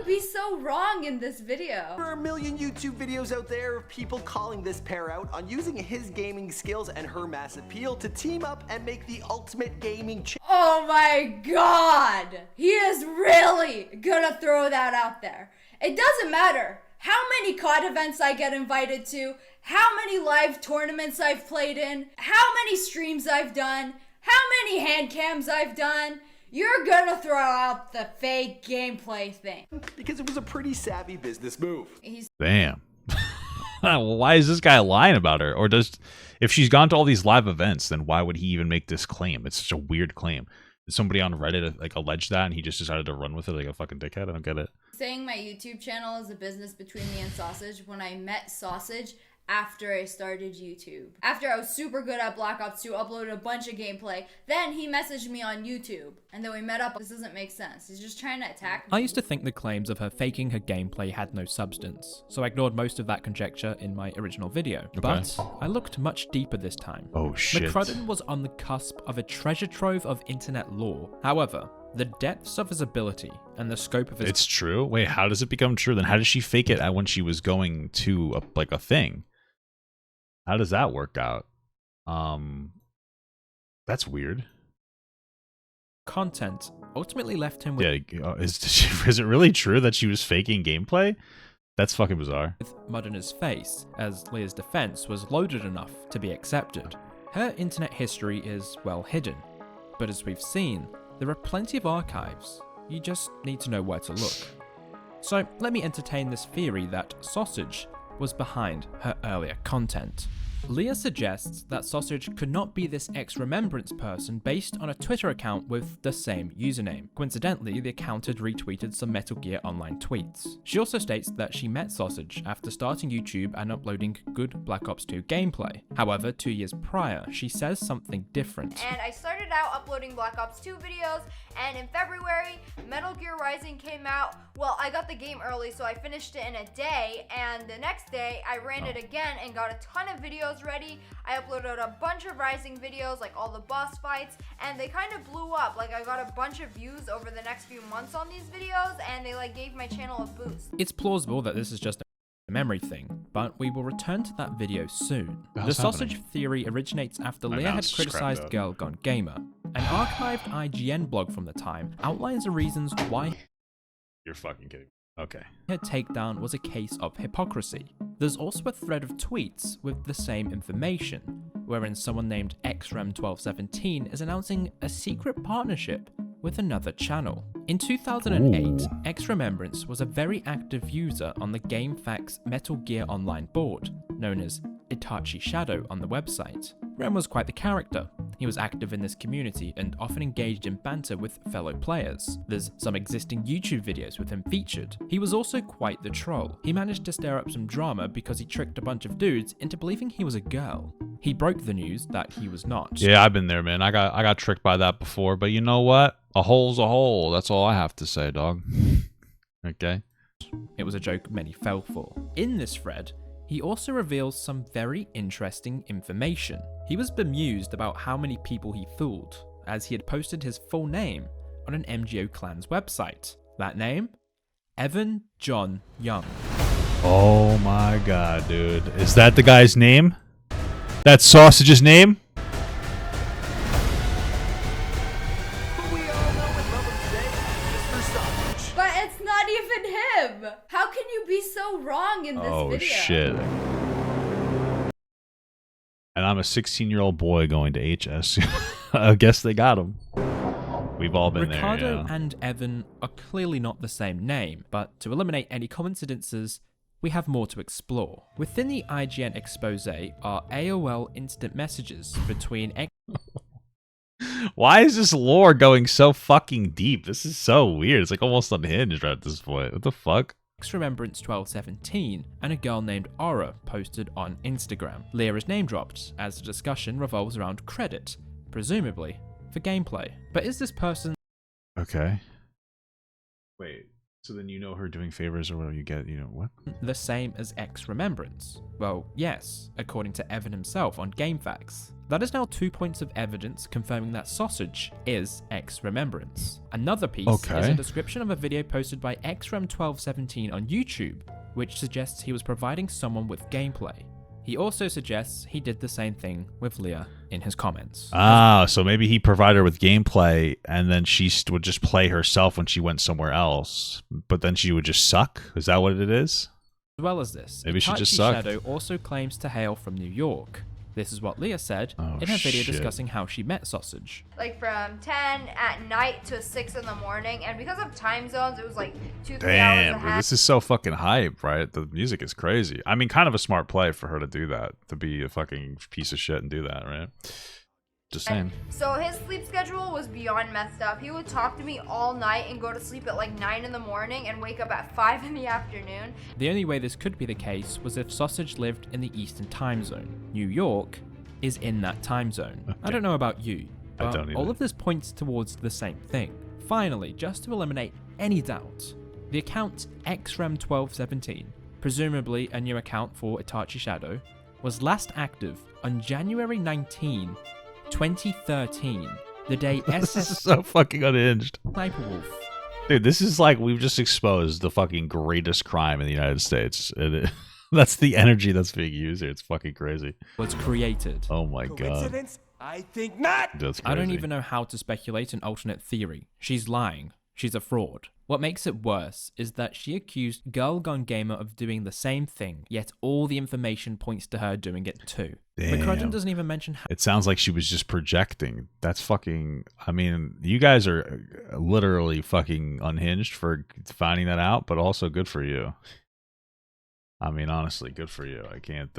be so wrong in this video? There are a million YouTube videos out there of people calling this pair out on using his gaming skills and her mass appeal to team up and make the ultimate gaming Oh my god! He is really gonna throw that out there. It doesn't matter how many COD events I get invited to, how many live tournaments I've played in, how many streams I've done, how many hand cams I've done. You're gonna throw out the fake gameplay thing. Because it was a pretty savvy business move. Damn. Why is this guy lying about her? Or if she's gone to all these live events, then why would he even make this claim? It's such a weird claim. Did somebody on Reddit like allege that, and he just decided to run with it like a fucking dickhead? I don't get it. Saying my YouTube channel is a business between me and Sausage when I met Sausage after I started YouTube. After I was super good at Black Ops 2, uploaded a bunch of gameplay, then he messaged me on YouTube, and then we met up. This doesn't make sense. He's just trying to attack me. I used to think the claims of her faking her gameplay had no substance, so I ignored most of that conjecture in my original video. Okay. But I looked much deeper this time. Oh shit. McCrudden was on the cusp of a treasure trove of internet lore. However, the depths of his ability and the scope of his— It's true? Wait, how does it become true? Then how did she fake it at when she was going to a thing? How does that work out? That's weird. content ultimately left him with— Yeah, is it really true that she was faking gameplay? That's fucking bizarre. With mud in his face, as Leah's defense was loaded enough to be accepted. Her internet history is well hidden, but as we've seen, there are plenty of archives. You just need to know where to look. So let me entertain this theory that Sausage was behind her earlier content. Leah suggests that Sausage could not be this ex-Remembrance person based on a Twitter account with the same username. Coincidentally, the account had retweeted some Metal Gear Online tweets. She also states that she met Sausage after starting YouTube and uploading good Black Ops 2 gameplay. However, 2 years prior, she says something different. And I started out uploading Black Ops 2 videos, and in February, Metal Gear Rising came out. Well, I got the game early, so I finished it in a day, and the next day, I ran it again and got a ton of videos ready. I uploaded a bunch of Rising videos, like all the boss fights, and they kind of blew up. Like, I got a bunch of views over the next few months on these videos, and they like gave my channel a boost. It's plausible that this is just a memory thing, but we will return to that video soon. The sausage theory originates after Leah had criticized Girl Gone Gamer. An archived IGN blog from the time outlines the reasons why— You're fucking kidding. Okay. Her takedown was a case of hypocrisy. There's also a thread of tweets with the same information, wherein someone named XREM1217 is announcing a secret partnership with another channel. In 2008, X-Remembrance was a very active user on the GameFAQs Metal Gear Online board, known as Itachi Shadow on the website. Rem was quite the character. He was active in this community and often engaged in banter with fellow players. There's some existing YouTube videos with him featured. He was also quite the troll. He managed to stir up some drama because he tricked a bunch of dudes into believing he was a girl. He broke the news that he was not. Yeah, I've been there, man. I got tricked by that before, but you know what? A hole's a hole. That's all I have to say, dog. Okay. It was a joke many fell for. In this thread, he also reveals some very interesting information. He was bemused about how many people he fooled, as he had posted his full name on an MGO clan's website. That name? Evan John Young. Oh my god, dude. Is that the guy's name? That's Sausage's name? But it's not even him! How can you be so wrong in this video? Oh shit. And I'm a 16-year-old boy going to HS. I guess they got him. We've all been Ricardo there, yeah. and Evan are clearly not the same name, but to eliminate any coincidences, we have more to explore. Within the IGN expose are AOL instant messages between Why is this lore going so fucking deep? This is so weird. It's like almost unhinged right at this point. What the fuck? Remembrance 1217 and a girl named Aura posted on Instagram. Leah is name dropped as the discussion revolves around credit, presumably for gameplay. But is this person— Okay. Wait, so then you know her doing favors or whatever you get, what? the same as X-Remembrance? Well, yes, according to Evan himself on GameFAQs. That is now 2 points of evidence confirming that Sausage is X-Remembrance. Another piece is a description of a video posted by XREM1217 on YouTube, which suggests he was providing someone with gameplay. He also suggests he did the same thing with Leah in his comments. Ah, so maybe he provided her with gameplay and then she would just play herself when she went somewhere else, but then she would just suck? Is that what it is? As well as this, maybe she just Itachi sucked. Shadow also claims to hail from New York. This is what Leah said in her video discussing how she met Sausage. Like from 10 at night to 6 in the morning, and because of time zones, it was like 2-3 hours Damn, ahead. dude, this is so fucking hype, right? The music is crazy. I mean, kind of a smart play for her to do that, to be a fucking piece of shit and do that, right? Just saying. So his sleep schedule was beyond messed up. He would talk to me all night and go to sleep at like 9 in the morning and wake up at 5 in the afternoon. The only way this could be the case was if Sausage lived in the Eastern time zone. New York is in that time zone. Okay. I don't know about you, but all of this points towards the same thing. Finally, just to eliminate any doubt, the account XREM1217, presumably a new account for Itachi Shadow, was last active on January 19, 2013, the day This is so fucking unhinged. SSSniperWolf. Dude, this is like we've just exposed the fucking greatest crime in the United States. That's the energy that's being used here. It's fucking crazy. Was created. Oh my god. I think not. That's crazy. I don't even know how to speculate an alternate theory. She's lying. She's a fraud. What makes it worse is that she accused Girl Gone Gamer of doing the same thing, yet all the information points to her doing it too. McCrudden doesn't even mention how— It sounds like she was just projecting. That's fucking... I mean, you guys are literally fucking unhinged for finding that out, but also good for you. I mean, honestly, good for you. I can't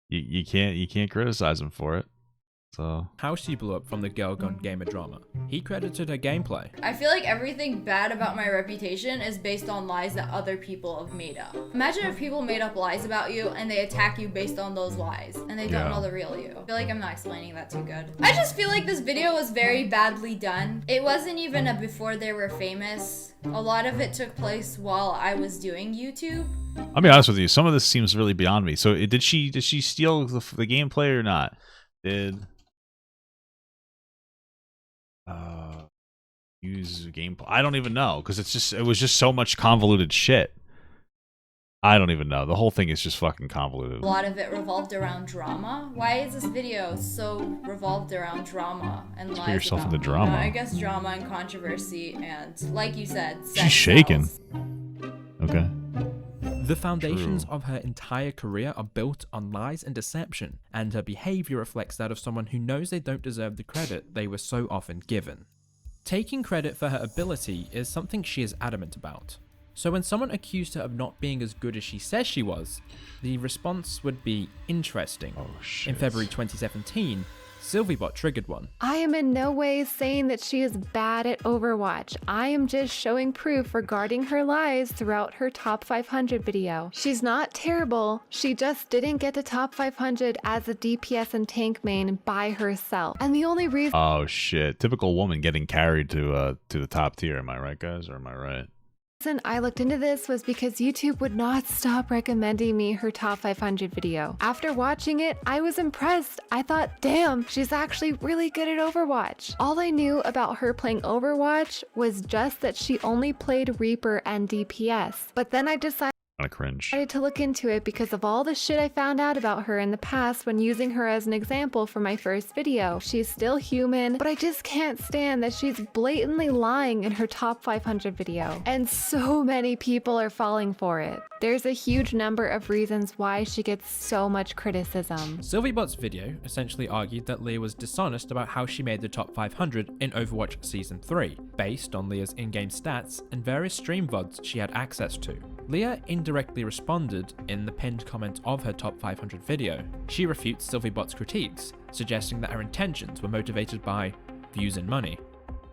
you can't criticize him for it. So how she blew up from the Girl Gone Gamer drama. He credited her gameplay. I feel like everything bad about my reputation is based on lies that other people have made up. Imagine if people made up lies about you and they attack you based on those lies and they don't know the real you. I feel like I'm not explaining that too good. I just feel like this video was very badly done. It wasn't even a before they were famous. A lot of it took place while I was doing YouTube. I'll be honest with you, some of this seems really beyond me. So did she steal the gameplay or not? Use gameplay. I don't even know, because it was just so much convoluted shit. I don't even know. The whole thing is just fucking convoluted. A lot of it revolved around drama. Why is this video so revolved around drama and lies? Put yourself about in the drama. I guess drama and controversy and, like you said, sex She's shaking. sells. Okay. The foundations of her entire career are built on lies and deception, and her behavior reflects that of someone who knows they don't deserve the credit they were so often given. Taking credit for her ability is something she is adamant about. So when someone accused her of not being as good as she says she was, the response would be interesting. Oh, shit. In February 2017, SylvieBot triggered one. I am in no way saying that she is bad at Overwatch. I am just showing proof regarding her lies throughout her top 500 video. She's not terrible, she just didn't get to top 500 as a DPS and tank main by herself. And the only reason— Oh shit. Typical woman getting carried to the top tier. Am I right, guys? Or am I right? I looked into this was because YouTube would not stop recommending me her top 500 video. After watching it, I was impressed. I thought, damn, she's actually really good at Overwatch. All I knew about her playing Overwatch was just that she only played Reaper and DPS. But then I decided cringe. To look into it because of all the shit I found out about her in the past when using her as an example for my first video. She's still human, but I just can't stand that she's blatantly lying in her top 500 video. And so many people are falling for it. There's a huge number of reasons why she gets so much criticism. SylvieBot's video essentially argued that Leah was dishonest about how she made the top 500 in Overwatch Season 3, based on Leah's in-game stats and various stream VODs she had access to. Leah indirectly responded in the pinned comment of her top 500 video. She refutes SylvieBot's critiques, suggesting that her intentions were motivated by views and money.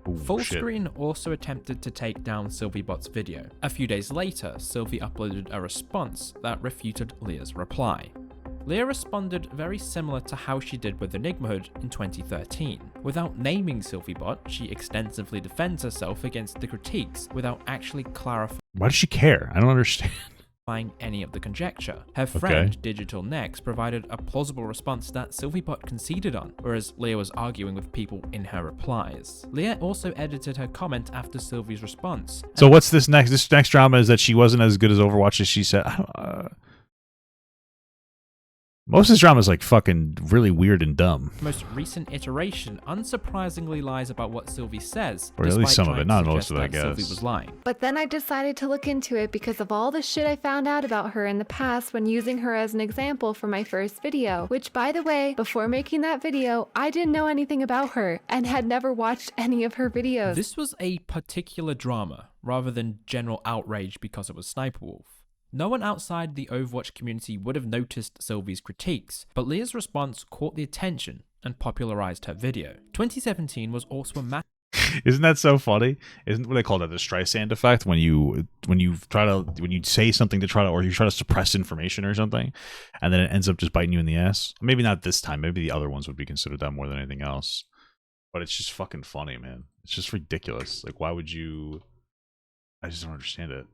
Fullscreen also attempted to take down SylvieBot's video. A few days later, Sylvie uploaded a response that refuted Leah's reply. Leah responded very similar to how she did with EnigmaHood in 2013. Without naming SylvieBot, she extensively defends herself against the critiques without actually clarifying— Why does she care? I don't understand. Any of the conjecture. Her friend, Digital Next, provided a plausible response that SylvieBot conceded on, whereas Leah was arguing with people in her replies. Leah also edited her comment after Sylvie's response. So what's this next? This next drama is that she wasn't as good as Overwatch as she said. Most of this drama is like fucking really weird and dumb. Most recent iteration unsurprisingly lies about what Sylvie says, or at least some of it, not most of it, I guess. Sylvie was lying. But then I decided to look into it because of all the shit I found out about her in the past when using her as an example for my first video. Which, by the way, before making that video, I didn't know anything about her and had never watched any of her videos. This was a particular drama, rather than general outrage because it was SniperWolf. No one outside the Overwatch community would have noticed Sylvie's critiques, but Leah's response caught the attention and popularized her video. 2017 was also a massive... Isn't that so funny? Isn't what they call that the Streisand effect when you say something to try to, or you try to suppress information or something, and then it ends up just biting you in the ass? Maybe not this time. Maybe the other ones would be considered that more than anything else. But it's just fucking funny, man. It's just ridiculous. Like, why would you? I just don't understand it.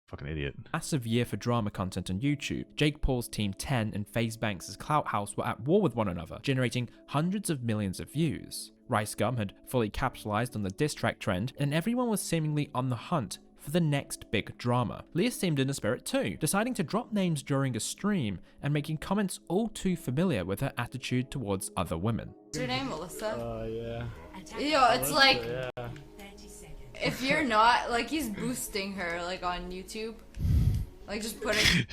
Fucking idiot. Massive year for drama content on YouTube. Jake Paul's Team 10 and FaZe Banks' Clout House were at war with one another, generating hundreds of millions of views. Rice Gum had fully capitalized on the diss track trend, and everyone was seemingly on the hunt for the next big drama. Leah seemed in the spirit too, deciding to drop names during a stream and making comments all too familiar with her attitude towards other women. What's your name, Melissa? Yeah. Yo, it's like, Yeah. if you're not, like, he's boosting her, like, on YouTube. Like, just putting...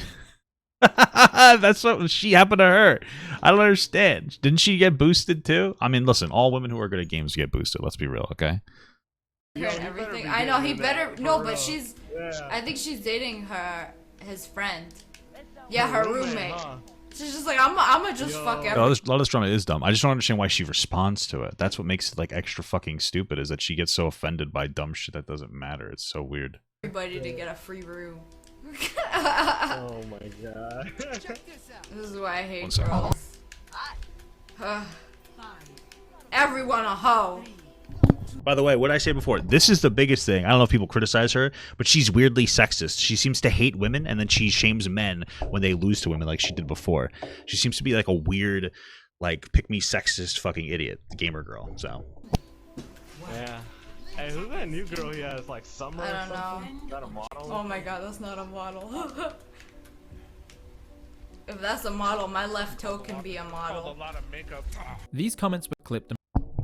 That's what she happened to her. I don't understand. Didn't she get boosted too? I mean, listen, all women who are good at games get boosted. Let's be real, okay? her and everything. I know, he better... No, but she's... I think she's dating his friend. Yeah, her roommate. She's just like, I'ma just fuck everything. A lot of this drama is dumb. I just don't understand why she responds to it. That's what makes it like extra fucking stupid, is that she gets so offended by dumb shit that doesn't matter. It's so weird. Everybody to get a free room. Oh my god. This is why I hate One second. girls. Everyone a hoe. By the way, what did I say before? This is the biggest thing. I don't know if people criticize her, but she's weirdly sexist. She seems to hate women, and then she shames men when they lose to women like she did before. She seems to be like a weird, like, pick-me sexist fucking idiot, gamer girl, so. Yeah. Hey, who's that new girl he has? Like Summer I or don't something? know. Is that a model? Oh my god, that's not a model. If that's a model, my left toe can be a model. These comments were clipped and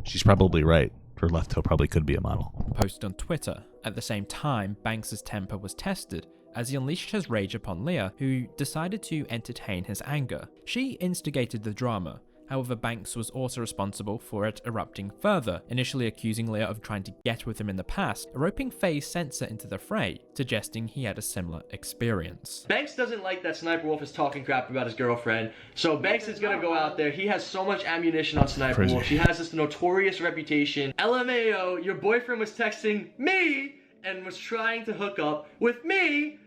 She's probably right. Her left toe probably could be a model. posted on Twitter. At the same time, Banks' temper was tested as he unleashed his rage upon Leah, who decided to entertain his anger. She instigated the drama. However, Banks was also responsible for it erupting further, initially accusing Leah of trying to get with him in the past, roping FaZe Censor into the fray, suggesting he had a similar experience. Banks doesn't like that SsniperWolf is talking crap about his girlfriend, so Banks is gonna go out there. He has so much ammunition on SsniperWolf. She has this notorious reputation. LMAO, your boyfriend was texting me and was trying to hook up with me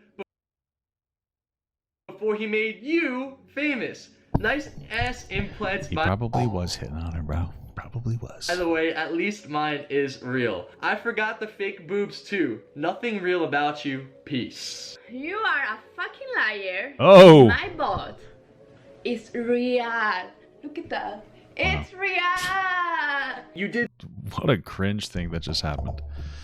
before he made you famous. Nice ass implants. He probably was hitting on her, bro. Probably was. By the way, at least mine is real. I forgot the fake boobs too. Nothing real about you. Peace. You are a fucking liar. Oh. My bot is real. Look at that. It's real. You did What a cringe thing that just happened.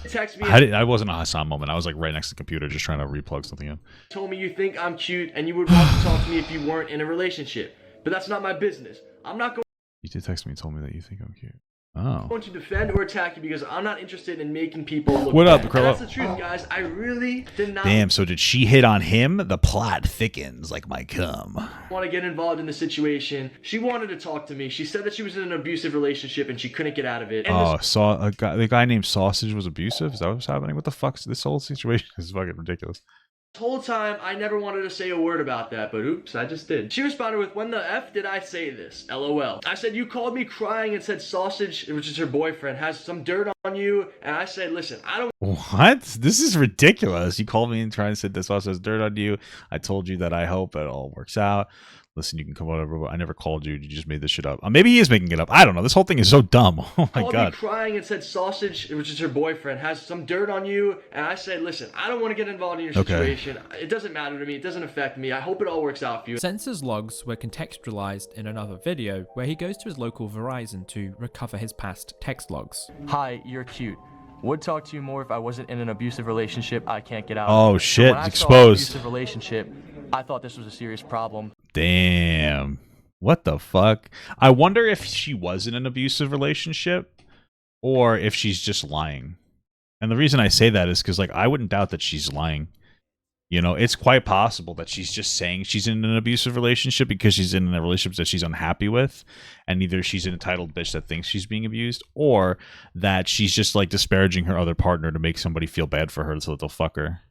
text me. I wasn't a Hassan moment. I was like right next to the computer just trying to replug something in. Told me you think I'm cute and you would want to talk to me if you weren't in a relationship. But that's not my business. I'm not You did text me and told me that you think I'm cute. Oh. going to defend or attack you because I'm not interested in making people look What up, bad. Krello? And that's the truth, guys. I really did not Damn, so did she hit on him? The plot thickens like my cum. want to get involved in the situation. She wanted to talk to me. She said that she was in an abusive relationship and she couldn't get out of it. And Oh, the guy named Sausage was abusive? Is that what's happening? What the fuck's this whole situation? Is fucking ridiculous. this whole time, I never wanted to say a word about that, but oops, I just did. She responded with, when the F did I say this? LOL. I said, you called me crying and said Sausage, which is her boyfriend, has some dirt on you. And I said, listen, I don't What? This is ridiculous. You called me and tried to say this sauce has dirt on you. I told you that I hope it all works out. Listen, you can come whatever, but I never called you. You just made this shit up. Maybe he is making it up. I don't know. This whole thing is so dumb. Oh my called god. me crying and said Sausage, which is her boyfriend, has some dirt on you. And I said, listen, I don't want to get involved in your situation. It doesn't matter to me. It doesn't affect me. I hope it all works out for you. Censor's logs were contextualized in another video where he goes to his local Verizon to recover his past text logs. Hi, you're cute. Would talk to you more if I wasn't in an abusive relationship I can't get out Oh, of. shit, When I saw an exposed. abusive relationship, I thought this was a serious problem. Damn. What the fuck? I wonder if she was in an abusive relationship or if she's just lying. And the reason I say that is because, like, I wouldn't doubt that she's lying. You know, it's quite possible that she's just saying she's in an abusive relationship because she's in a relationship that she's unhappy with, and either she's an entitled bitch that thinks she's being abused, or that she's just, like, disparaging her other partner to make somebody feel bad for her so that they'll fuck her.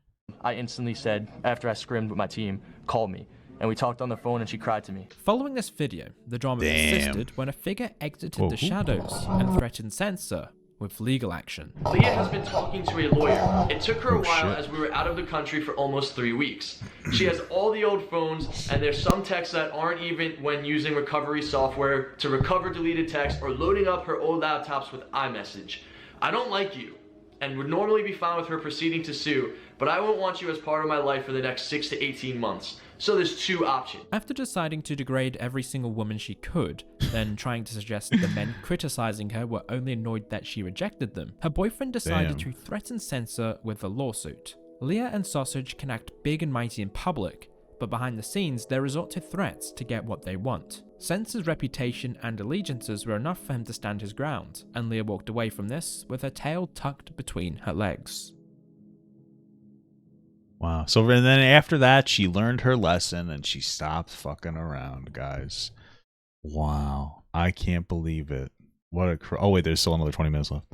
I instantly said, after I scrimmed with my team, call me. And we talked on the phone and she cried to me. Following this video, the drama persisted when a figure exited the shadows and threatened censor with legal action. Leah has been talking to a lawyer. It took her a while as we were out of the country for almost 3 weeks. She has all the old phones, and there's some texts that aren't even when using recovery software to recover deleted text or loading up her old laptops with iMessage. I don't like you, and would normally be fine with her proceeding to sue, but I won't want you as part of my life for the next 6 to 18 months. So there's 2 options. After deciding to degrade every single woman she could, then trying to suggest that the men criticizing her were only annoyed that she rejected them, her boyfriend decided to threaten censor with a lawsuit. Leah and Sausage can act big and mighty in public, but behind the scenes they resort to threats to get what they want. Censor's reputation and allegiances were enough for him to stand his ground, and Leah walked away from this with her tail tucked between her legs. Wow. So and then after that, she learned her lesson and she stopped fucking around, guys. Wow. I can't believe it. What a oh wait, there's still another 20 minutes left.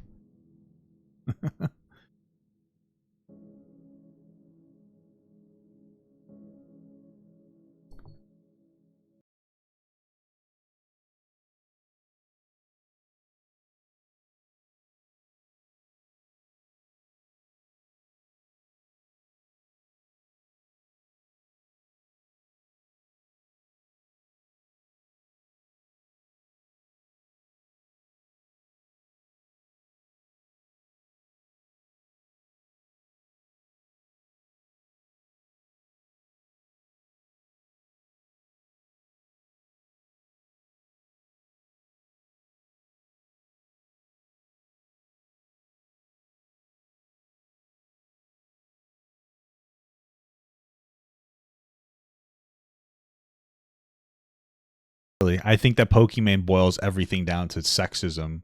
I think that Pokemon boils everything down to sexism.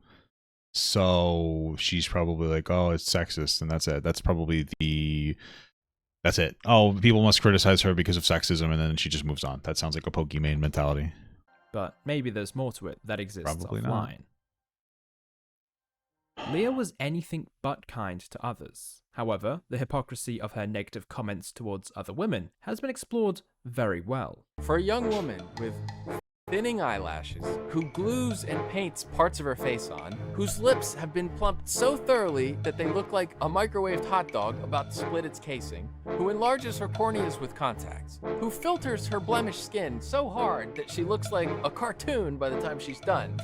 So she's probably like, oh, it's sexist, and that's it. That's probably that's it. Oh, people must criticize her because of sexism, and then she just moves on. That sounds like a Pokemon mentality. But maybe there's more to it that exists Probably offline. Leah was anything but kind to others. However, the hypocrisy of her negative comments towards other women has been explored very well. For a young woman with thinning eyelashes, who glues and paints parts of her face on, whose lips have been plumped so thoroughly that they look like a microwaved hot dog about to split its casing, who enlarges her corneas with contacts, who filters her blemished skin so hard that she looks like a cartoon by the time she's done.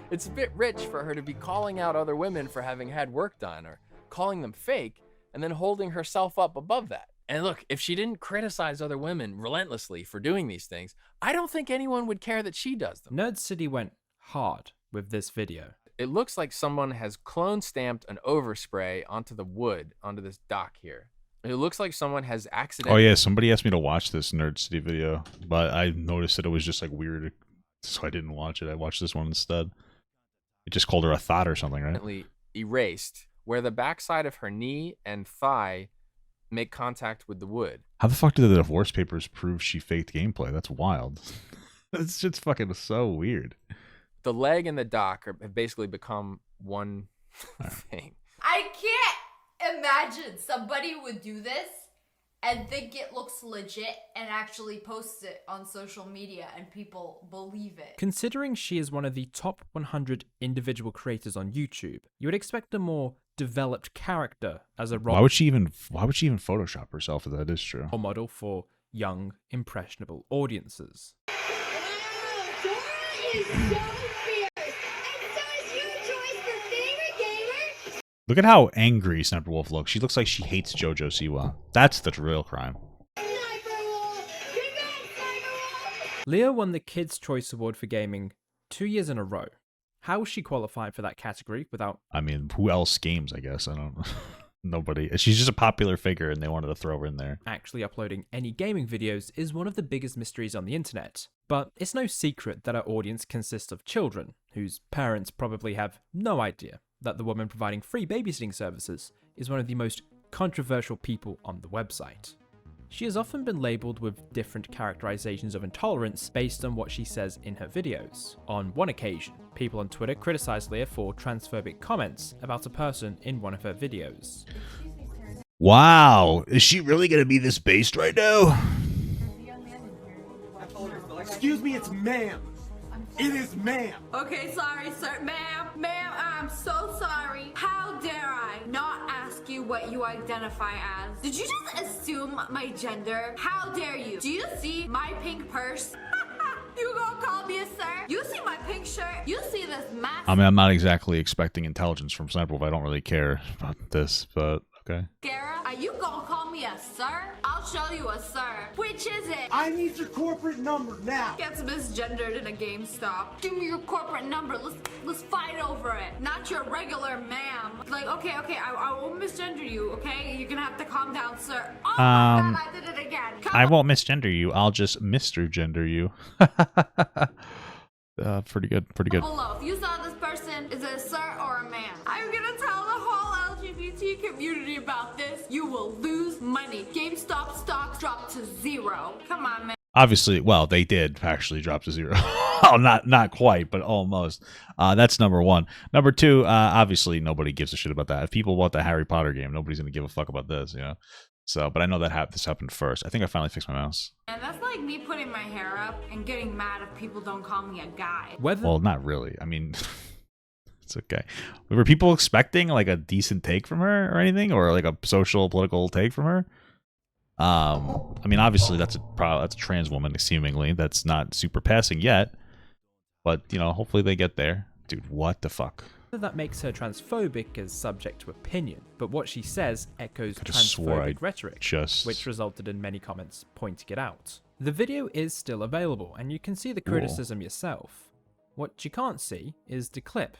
It's a bit rich for her to be calling out other women for having had work done or calling them fake, and then holding herself up above that. And look, if she didn't criticize other women relentlessly for doing these things, I don't think anyone would care that she does them. Nerd City went hard with this video. It looks like someone has clone stamped an overspray onto the wood, onto this dock here. It looks like someone has accidentally... Oh yeah, somebody asked me to watch this Nerd City video, but I noticed that it was just like weird, so I didn't watch it. I watched this one instead. It just called her a thought or something, right? Erased, where the backside of her knee and thigh make contact with the wood. How the fuck did the divorce papers prove she faked gameplay? That's wild. It's just fucking so weird. The leg and the dock have basically become one thing. I can't imagine somebody would do this and think it looks legit and actually post it on social media and people believe it. Considering she is one of the top 100 individual creators on YouTube, you would expect a more developed character as a role. Why would she even Photoshop herself if that is true? Or model for young, impressionable audiences. Look at how angry SniperWolf looks. She looks like she hates JoJo Siwa. That's the real crime. Leah won the Kids' Choice Award for Gaming 2 years in a row. How was she qualified for that category without... I mean, who else games, I guess? I don't know. Nobody. She's just a popular figure and they wanted to throw her in there. Actually uploading any gaming videos is one of the biggest mysteries on the internet. But it's no secret that our audience consists of children, whose parents probably have no idea that the woman providing free babysitting services is one of the most controversial people on the website. She has often been labelled with different characterizations of intolerance based on what she says in her videos. On one occasion, people on Twitter criticised Leah for transphobic comments about a person in one of her videos. Wow. Is she really going to be this based right now? Excuse me, it's ma'am. It is ma'am. Okay, sorry, sir. Ma'am, I'm so sorry. How dare I not ask you what you identify as? Did you just assume my gender? How dare you? Do you see my pink purse? You gonna call me a sir? You see my pink shirt? You see this mask? I mean, I'm not exactly expecting intelligence from SniperWolf. I don't really care about this, but okay. Kiara, are you gonna call me a sir? I'll show you a sir. Which is it? I need your corporate number now. Gets misgendered in a GameStop. Give me your corporate number. Let's fight over it. Not your regular ma'am. Like, okay, I won't misgender you, okay? You're gonna have to calm down, sir. Oh my god, I did it again. I won't misgender you. I'll just Mr. Gender you. Pretty good. Below, if you saw this person, is it a sir or a man? I'm gonna tell the whole LGBT community about this. You will lose money. GameStop stocks drop to 0. Come on, man. Obviously, well, they did actually drop to 0. Oh, not quite, but almost. That's number one. Number two, obviously nobody gives a shit about that. If people bought the Harry Potter game, nobody's gonna give a fuck about this, you know. So, but I know that this happened first. I think I finally fixed my mouse. And that's like me putting my hair up and getting mad if people don't call me a guy. Well, not really. I mean, it's okay. Were people expecting like a decent take from her or anything, or like a social political take from her? I mean, obviously that's a trans woman, seemingly. That's not super passing yet, but you know, hopefully they get there. Dude, what the fuck? That makes her transphobic is subject to opinion, but what she says echoes transphobic rhetoric, which resulted in many comments pointing it out. The video is still available, and you can see the criticism yourself. What you can't see is the clip,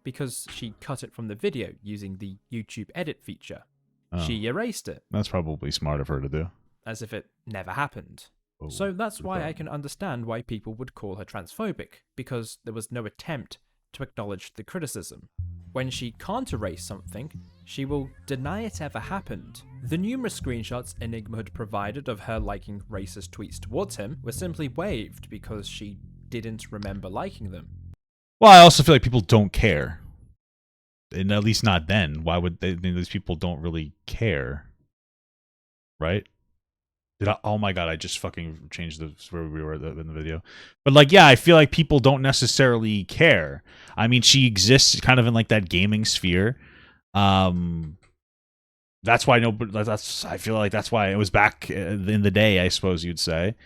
because she cut it from the video using the YouTube edit feature. Oh. She erased it. That's probably smart of her to do. As if it never happened. So that's why I can understand why people would call her transphobic, because there was no attempt to acknowledge the criticism. When she can't erase something, she will deny it ever happened. The numerous screenshots EnigmaHood provided of her liking racist tweets towards him were simply waived because she didn't remember liking them. Well, I also feel like people don't care. And at least not then. Why would they? I mean, these people don't really care. Right? Oh my god, I just fucking changed where we were in the video. But like, yeah, I feel like people don't necessarily care. I mean, she exists kind of in like that gaming sphere. That's why I feel like that's why it was back in the day, I suppose you'd say.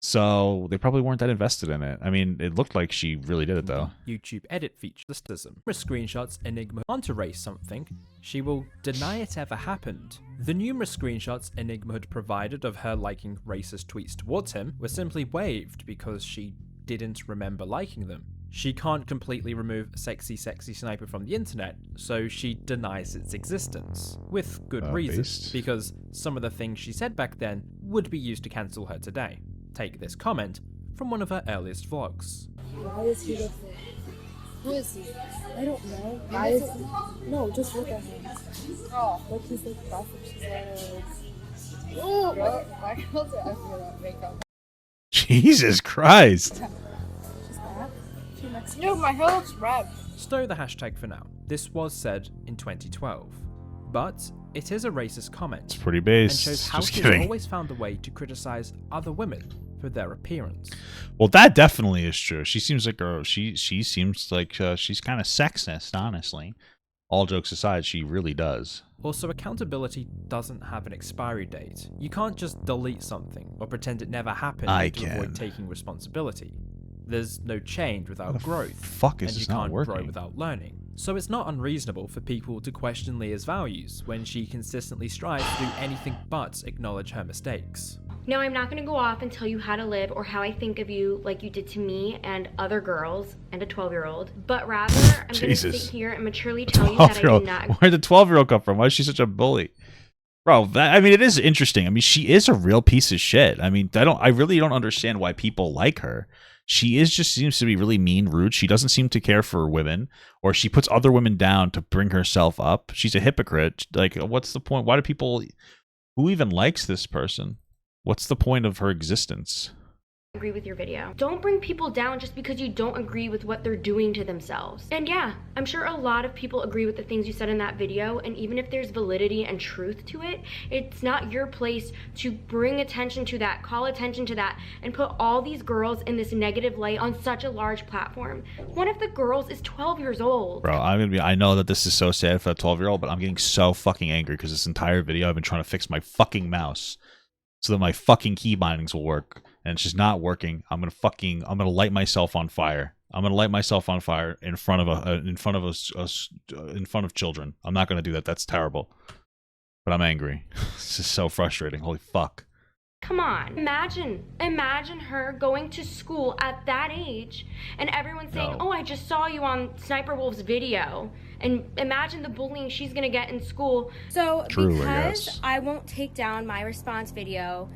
So they probably weren't that invested in it. I mean, it looked like she really did it though. YouTube edit feature system. For screenshots Enigma can't erase something, she will deny it ever happened. The numerous screenshots EnigmaHood provided of her liking racist tweets towards him were simply waived because she didn't remember liking them. She can't completely remove Sexy Sniper from the internet, so she denies its existence. With good reason, because some of the things she said back then would be used to cancel her today. Take this comment from one of her earliest vlogs. Why is he the Who is he? I don't know. Why is he? No, just look at him. Oh, like he's like buff and she's like, oh, why girls are ugly without makeup? Jesus Christ. No, my hair looks red. Stow the hashtag for now. This was said in 2012. But it is a racist comment. It's pretty base. And shows how Just she's kidding. always found a way to criticize other women for their appearance. Well, that definitely is true. She seems like she seems like she's kind of sexist, honestly. All jokes aside, she really does. Also, accountability doesn't have an expiry date. You can't just delete something or pretend it never happened to avoid taking responsibility. There's no change without growth, fuck is and you this not can't working? grow without learning. So it's not unreasonable for people to question Leah's values when she consistently strives to do anything but acknowledge her mistakes. No, I'm not going to go off and tell you how to live or how I think of you like you did to me and other girls and a 12-year-old, but rather I'm going to sit here and maturely tell you that I do not. Where'd the 12-year-old come from? Why is she such a bully? Bro, I mean, it is interesting. I mean, she is a real piece of shit. I mean, I really don't understand why people like her. She just seems to be really mean, rude. She doesn't seem to care for women, or she puts other women down to bring herself up. She's a hypocrite. Like, what's the point? Why do people... Who even likes this person? What's the point of her existence? agree with your video. Don't bring people down just because you don't agree with what they're doing to themselves. And yeah, I'm sure a lot of people agree with the things you said in that video, and even if there's validity and truth to it, it's not your place to bring attention to that, call attention to that, and put all these girls in this negative light on such a large platform. One of the girls is 12 years old. Bro, I know that this is so sad for that 12-year-old, but I'm getting so fucking angry because this entire video I've been trying to fix my fucking mouse so that my fucking key bindings will work. And it's just not working. I'm gonna light myself on fire. I'm gonna light myself on fire in front of children. I'm not gonna do that. That's terrible. But I'm angry. This is so frustrating. Holy fuck. Come on, imagine her going to school at that age and everyone saying, oh, I just saw you on SSSniperWolf's video. And imagine the bullying she's gonna get in school. So because I won't take down my response video,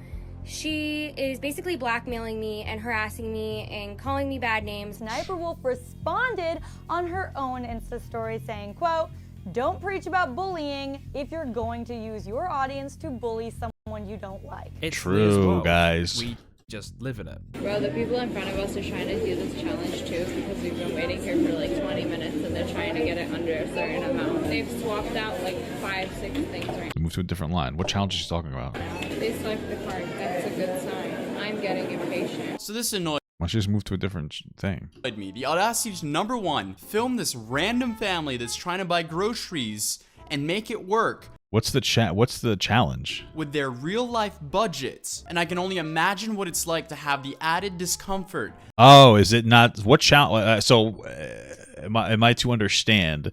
she is basically blackmailing me and harassing me and calling me bad names. SSSniperWolf responded on her own Insta story saying, quote, "Don't preach about bullying if you're going to use your audience to bully someone you don't like." It's true, guys. We just live in it. Bro, the people in front of us are trying to do this challenge too because we've been waiting here for like 20 minutes and they're trying to get it under a certain amount. They've swapped out like 5-6 things right now. Move to a different line. What challenge is she talking about? They swiped the card. That's a good sign. I'm getting impatient. So this annoyed Why don't you just move to a different thing? me. The audacity to number one, film this random family that's trying to buy groceries and make it work. What's the challenge? With their real life budgets. And I can only imagine what it's like to have the added discomfort. Oh, is it not? What challenge? Am I to understand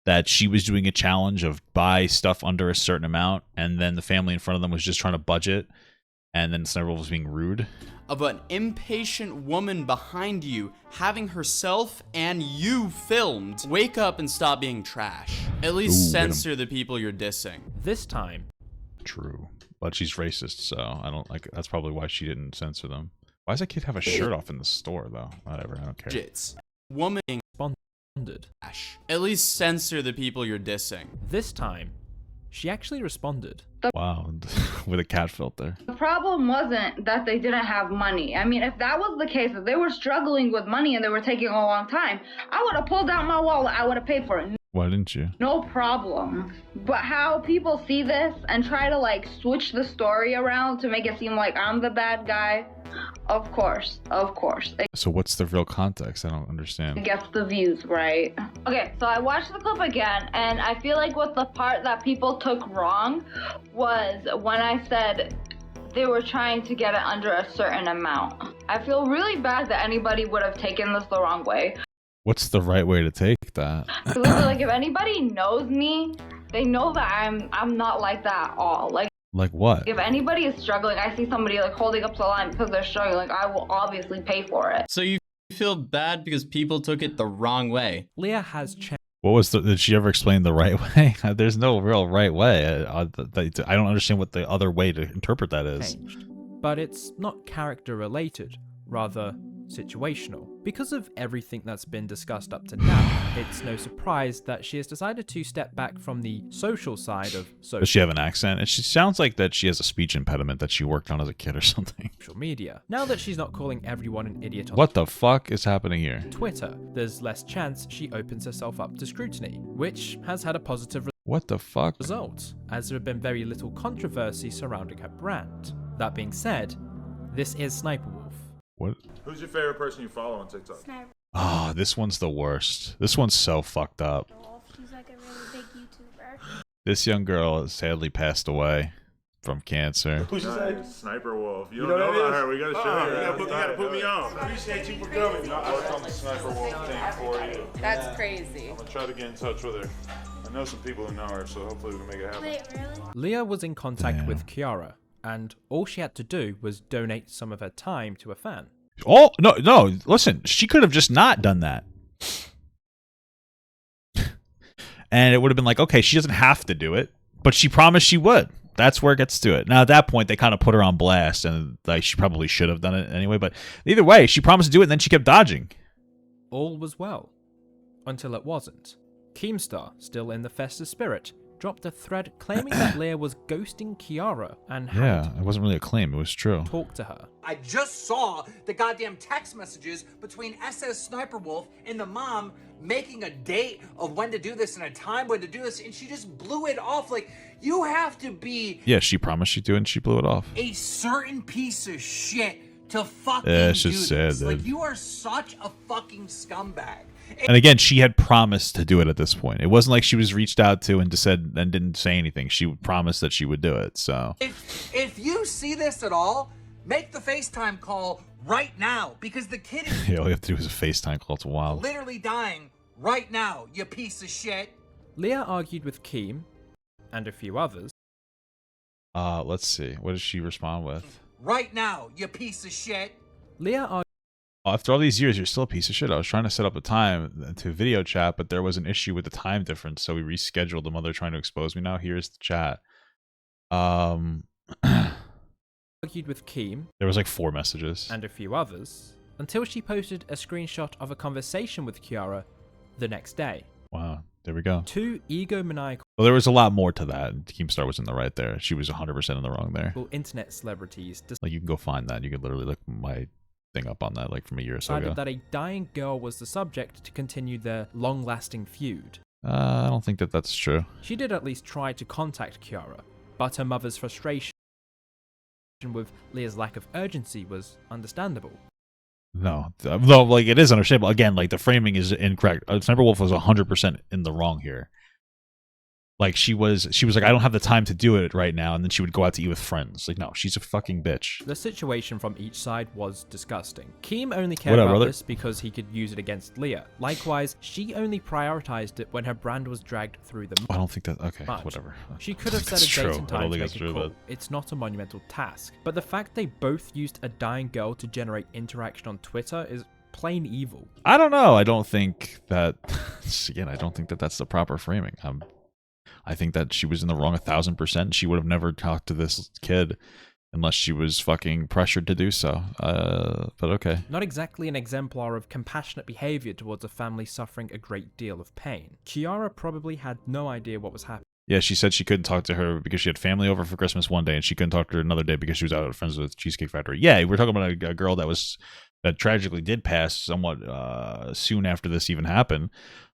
that she was doing a challenge of buy stuff under a certain amount, and then the family in front of them was just trying to budget, and then SSSniperWolf was being rude? Of an impatient woman behind you having herself and you filmed. Wake up and stop being trash. At least censor the people you're dissing. This time. True. But she's racist, so I don't like. That's probably why she didn't censor them. Why does that kid have a shirt off in the store, though? Whatever, I don't care. Woman responded. At least censor the people you're dissing. This time, she actually responded. Wow, with a cat filter. The problem wasn't that they didn't have money. I mean, if that was the case, if they were struggling with money and they were taking a long time, I would have pulled out my wallet. I would have paid for it. Why didn't you? No problem. But how people see this and try to like switch the story around to make it seem like I'm the bad guy, of course. So what's the real context? I don't understand. It gets the views, right? Okay, so I watched the clip again, and I feel like what the part that people took wrong was when I said they were trying to get it under a certain amount. I feel really bad that anybody would have taken this the wrong way. What's the right way to take that? Like, if anybody knows me, they know that I'm not like that at all. Like what? If anybody is struggling, I see somebody like holding up the line because they're struggling, I will obviously pay for it. So you feel bad because people took it the wrong way? Leah has changed. What was did she ever explain the right way? There's no real right way. I don't understand what the other way to interpret that is. But it's not character related, rather situational. Because of everything that's been discussed up to now, it's no surprise that she has decided to step back from the social side of social. Does she have an accent? She sounds like that she has a speech impediment that she worked on as a kid or something. Social media. Now that she's not calling everyone an idiot on what the fuck is happening here? Twitter, there's less chance she opens herself up to scrutiny, which has had a positive what the fuck? Result, as there have been very little controversy surrounding her brand. That being said, this is SSSniperWolf. What? Who's your favorite person you follow on TikTok? Oh, this one's the worst. This one's so fucked up. She's like a really big YouTuber. This young girl has sadly passed away from cancer. Who's your SSSniperWolf? You don't know about her. We gotta show you. You gotta put me on. Appreciate you for coming. I worked on the SSSniperWolf thing for you. That's crazy. I'm gonna try to get in touch with her. I know some people who know her, so hopefully we can make it happen. Wait, really? Leah was in contact with Kiara, and all she had to do was donate some of her time to a fan. Oh, no, listen, she could have just not done that. And it would have been like, okay, she doesn't have to do it, but she promised she would. That's where it gets to it. Now, at that point, they kind of put her on blast, and like she probably should have done it anyway, but either way, she promised to do it, and then she kept dodging. All was well, until it wasn't. Keemstar, still in the festive spirit, dropped a thread claiming that Leah was ghosting Kiara and Yeah, it wasn't really a claim. It was true. talked to her. I just saw the goddamn text messages between SSSniperWolf and the mom making a date of when to do this and a time when to do this, and she just blew it off. Like, you have to be Yeah, she promised she'd do it and she blew it off. a certain piece of shit to fucking Yeah, it's do just this. sad, Like, dude. you are such a fucking scumbag. And again, she had promised to do it at this point. It wasn't like she was reached out to and just said and didn't say anything. She promised that she would do it. So If you see this at all, make the FaceTime call right now, because the kid is yeah, all you have to do is a FaceTime call. It's wild. literally dying right now, you piece of shit. Leah argued with Keem and a few others. Let's see. What does she respond with? Right now, you piece of shit. Leah argued. After all these years, you're still a piece of shit. I was trying to set up a time to video chat, but there was an issue with the time difference, so we rescheduled the mother trying to expose me now. Here's the chat. Argued with Keem There was like 4 messages. and a few others until she posted a screenshot of a conversation with Kiara the next day. Wow. There we go. 2 egomaniacal Well, there was a lot more to that. Keemstar was in the right there. She was 100% in the wrong there. internet celebrities Like, you can go find that. You can literally look my thing up on that, like from a year or so ago. decided that a dying girl was the subject to continue their long-lasting feud. I don't think that that's true. She did at least try to contact Kiara, but her mother's frustration with Leah's lack of urgency was understandable. No, though, like, it is understandable. Again, like, the framing is incorrect. SniperWolf was 100% in the wrong here. Like, she was like, I don't have the time to do it right now, and then she would go out to eat with friends. Like, no, she's a fucking bitch. The situation from each side was disgusting. Keem only cared Whatever, about brother. this because he could use it against Leah. Likewise, she only prioritized it when her brand was dragged through the I don't think that. Okay, mud. whatever. She could have set That's a date true. and I don't time to think make that's a true, call. but- It's not a monumental task. But the fact they both used a dying girl to generate interaction on Twitter is plain evil. I don't know. I don't think that. Again, I don't think that that's the proper framing. I think that she was in the wrong 1,000%. She would have never talked to this kid unless she was fucking pressured to do so. But okay. Not exactly an exemplar of compassionate behavior towards a family suffering a great deal of pain. Kiara probably had no idea what was happening. Yeah, she said she couldn't talk to her because she had family over for Christmas one day, and she couldn't talk to her another day because she was out with friends with Cheesecake Factory. Yeah, we're talking about a girl that tragically did pass somewhat soon after this even happened.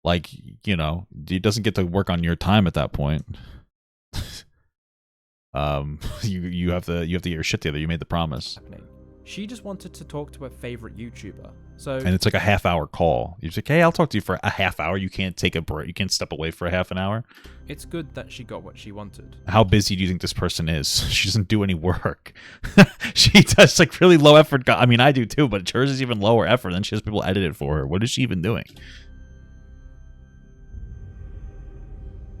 Like, you know, it doesn't get to work on your time at that point. You have to get your shit together. You made the promise. She just wanted to talk to her favorite YouTuber. So And it's like a half-hour call. You're like, hey, I'll talk to you for a half hour. You can't take a break. You can't step away for a half an hour. it's good that she got what she wanted. How busy do you think this person is? She doesn't do any work. She does like really low effort. I mean, I do too, but hers is even lower effort. Then she has people edit it for her. What is she even doing?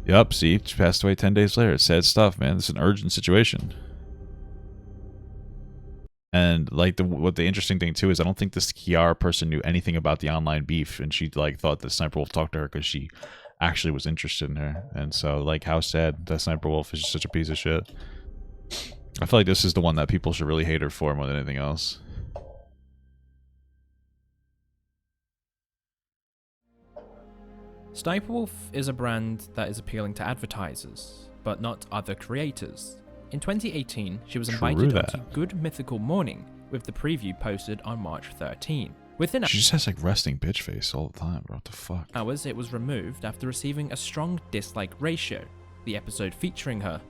Yup, see, she passed away 10 days later. It's sad stuff, man. This is an urgent situation. And like what the interesting thing too is I don't think this Kiara person knew anything about the online beef, and she like thought that SniperWolf talked to her because she actually was interested in her. And so like how sad that SniperWolf is just such a piece of shit. I feel like this is the one that people should really hate her for more than anything else. SniperWolf is a brand that is appealing to advertisers, but not other creators. In 2018, she was invited that. onto Good Mythical Morning, with the preview posted on March 13. Within She just has like resting bitch face all the time, bro. What the fuck? hours, it was removed after receiving a strong dislike ratio. The episode featuring her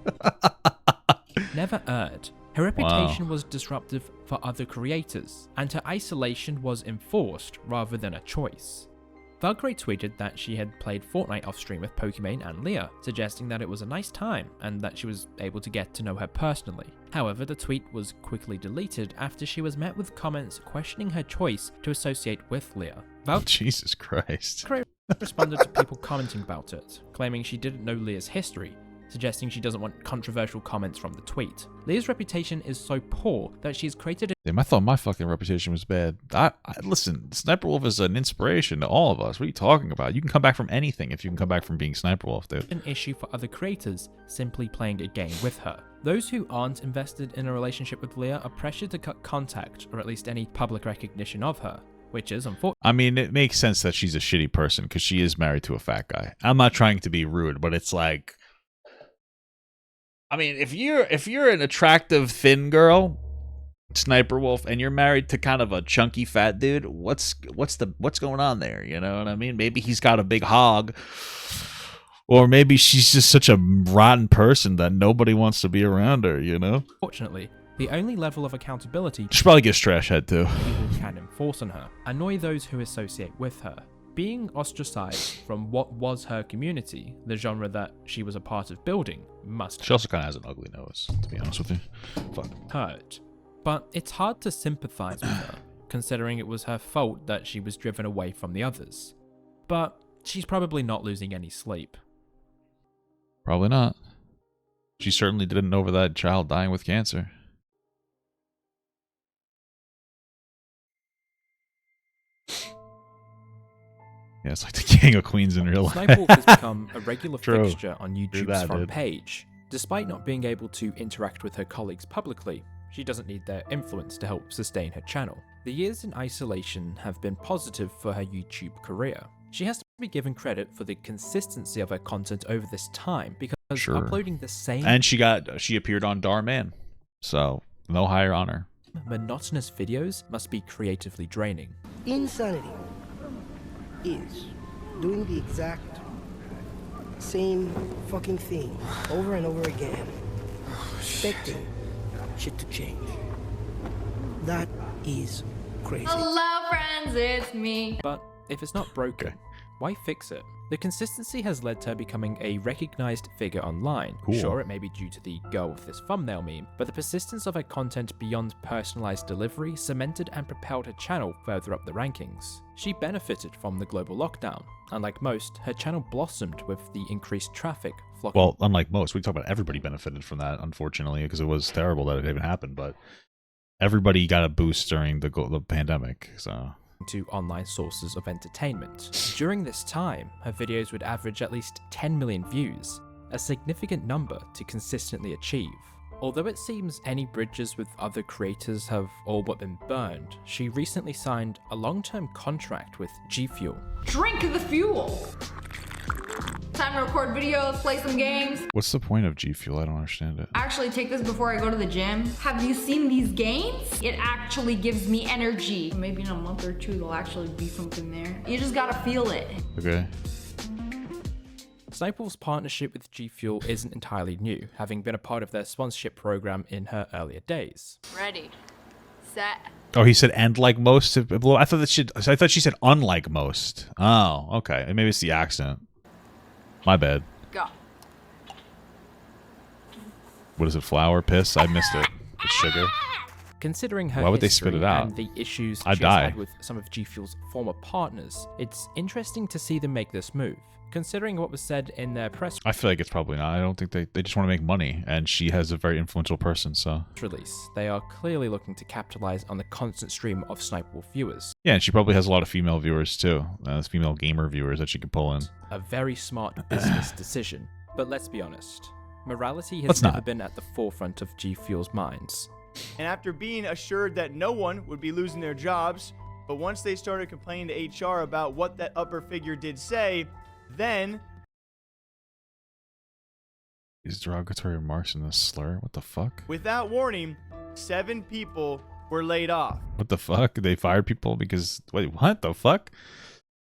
never aired. Her reputation was disruptive for other creators, and her isolation was enforced rather than a choice. Valkyrie tweeted that she had played Fortnite off-stream with Pokimane and Leah, suggesting that it was a nice time and that she was able to get to know her personally. However, the tweet was quickly deleted after she was met with comments questioning her choice to associate with Leah. Jesus Christ. Valkyrie responded to people commenting about it, claiming she didn't know Leah's history, suggesting she doesn't want controversial comments from the tweet. Leah's reputation is so poor that she's created a Damn, I thought my fucking reputation was bad. Listen, SniperWolf is an inspiration to all of us. What are you talking about? You can come back from anything if you can come back from being SniperWolf, dude. an issue for other creators simply playing a game with her. Those who aren't invested in a relationship with Leah are pressured to cut contact, or at least any public recognition of her, which is unfortunate. I mean, it makes sense that she's a shitty person because she is married to a fat guy. I'm not trying to be rude, but it's like, I mean, if you're an attractive thin girl, Sniper Wolf, and you're married to kind of a chunky fat dude, what's going on there? You know what I mean? Maybe he's got a big hog, or maybe she's just such a rotten person that nobody wants to be around her. You know? Fortunately, the only level of accountability She probably gets trash head too. people can enforce on her, annoy those who associate with her. Being ostracized from what was her community, the genre that she was a part of building, must She also kind of has an ugly nose, to be honest with you. Fuck. hurt. But it's hard to sympathize with her, considering it was her fault that she was driven away from the others. But she's probably not losing any sleep. Probably not. She certainly didn't over that child dying with cancer. Yeah, it's like the King of Queens in real life. SsniperWolf has become a regular True. fixture on YouTube's that, front dude. page. Despite not being able to interact with her colleagues publicly, she doesn't need their influence to help sustain her channel. The years in isolation have been positive for her YouTube career. She has to be given credit for the consistency of her content over this time, because uploading the same And she appeared on Dhar Mann, so no higher honor. monotonous videos must be creatively draining. Insanity is doing the exact same fucking thing over and over again, expecting shit to change. That is crazy. Hello, friends, it's me. But if it's not broken, why fix it? The consistency has led to her becoming a recognized figure online. Cool. Sure, it may be due to the girl with this thumbnail meme, but the persistence of her content beyond personalized delivery cemented and propelled her channel further up the rankings. She benefited from the global lockdown. Unlike most, her channel blossomed with the increased traffic flocking. Well, unlike most, we talk about everybody benefited from that, unfortunately, because it was terrible that it even happened, but everybody got a boost during the pandemic, so... to online sources of entertainment. During this time, her videos would average at least 10 million views, a significant number to consistently achieve. Although it seems any bridges with other creators have all but been burned, she recently signed a long-term contract with G Fuel. Drink the fuel. Time to record videos, play some games. What's the point of G Fuel? I don't understand it. Actually, take this before I go to the gym. Have you seen these gains? It actually gives me energy. Maybe in a month or two, there'll actually be something there. You just gotta feel it. Okay. SsniperWolf's partnership with G Fuel isn't entirely new, having been a part of their sponsorship program in her earlier days. Ready, set. Oh, he said "and like most." I thought she said "unlike most." Oh, okay. Maybe it's the accent. My bad. Go. What is it? Flour? Piss? I missed it. It's sugar. Considering her Why would they spit history it out? and the issues I'd she has die. had with some of G Fuel's former partners, it's interesting to see them make this move. Considering what was said in their press I feel like it's probably not. I don't think they just want to make money, and she has a very influential person, so... release, they are clearly looking to capitalize on the constant stream of SsniperWolf viewers. Yeah, and she probably has a lot of female viewers, too. Female gamer viewers that she could pull in. A very smart business decision. But let's be honest, morality has Let's never not. been at the forefront of G Fuel's minds. And after being assured that no one would be losing their jobs, but once they started complaining to HR about what that upper figure did say, then... These derogatory remarks in this slur? What the fuck? without warning, 7 people were laid off. What the fuck? They fired people because... Wait, what the fuck?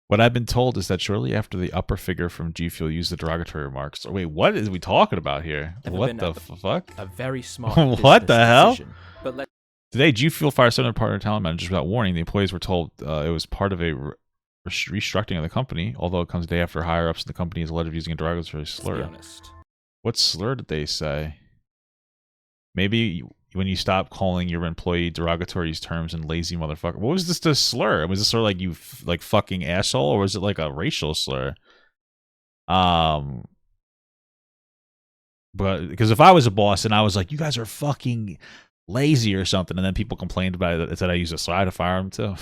What I've been told is that shortly after the upper figure from G Fuel used the derogatory remarks... Wait, what is we talking about here? Never What been the at fuck? A very smart What the business hell? decision. But let's Today, G Fuel fired 7 partner talent managers without warning. The employees were told it was part of a restructuring of the company, although it comes a day after higher-ups in the company is alleged of using a derogatory slur. be honest. What slur did they say? Maybe when you stop calling your employee derogatory terms and lazy motherfucker. What was this slur? Was this sort of like you like fucking asshole, or was it like a racial slur? But because if I was a boss and I was like, you guys are fucking lazy or something, and then people complained about it, said I used a slur to fire them too.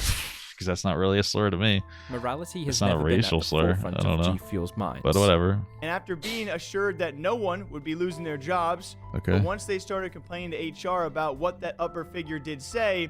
Because that's not really a slur to me. Morality has It's not a never been at racial the slur. forefront I don't of know. G Fuel's minds. But whatever. And after being assured that no one would be losing their jobs, Okay. but once they started complaining to HR about what that upper figure did say,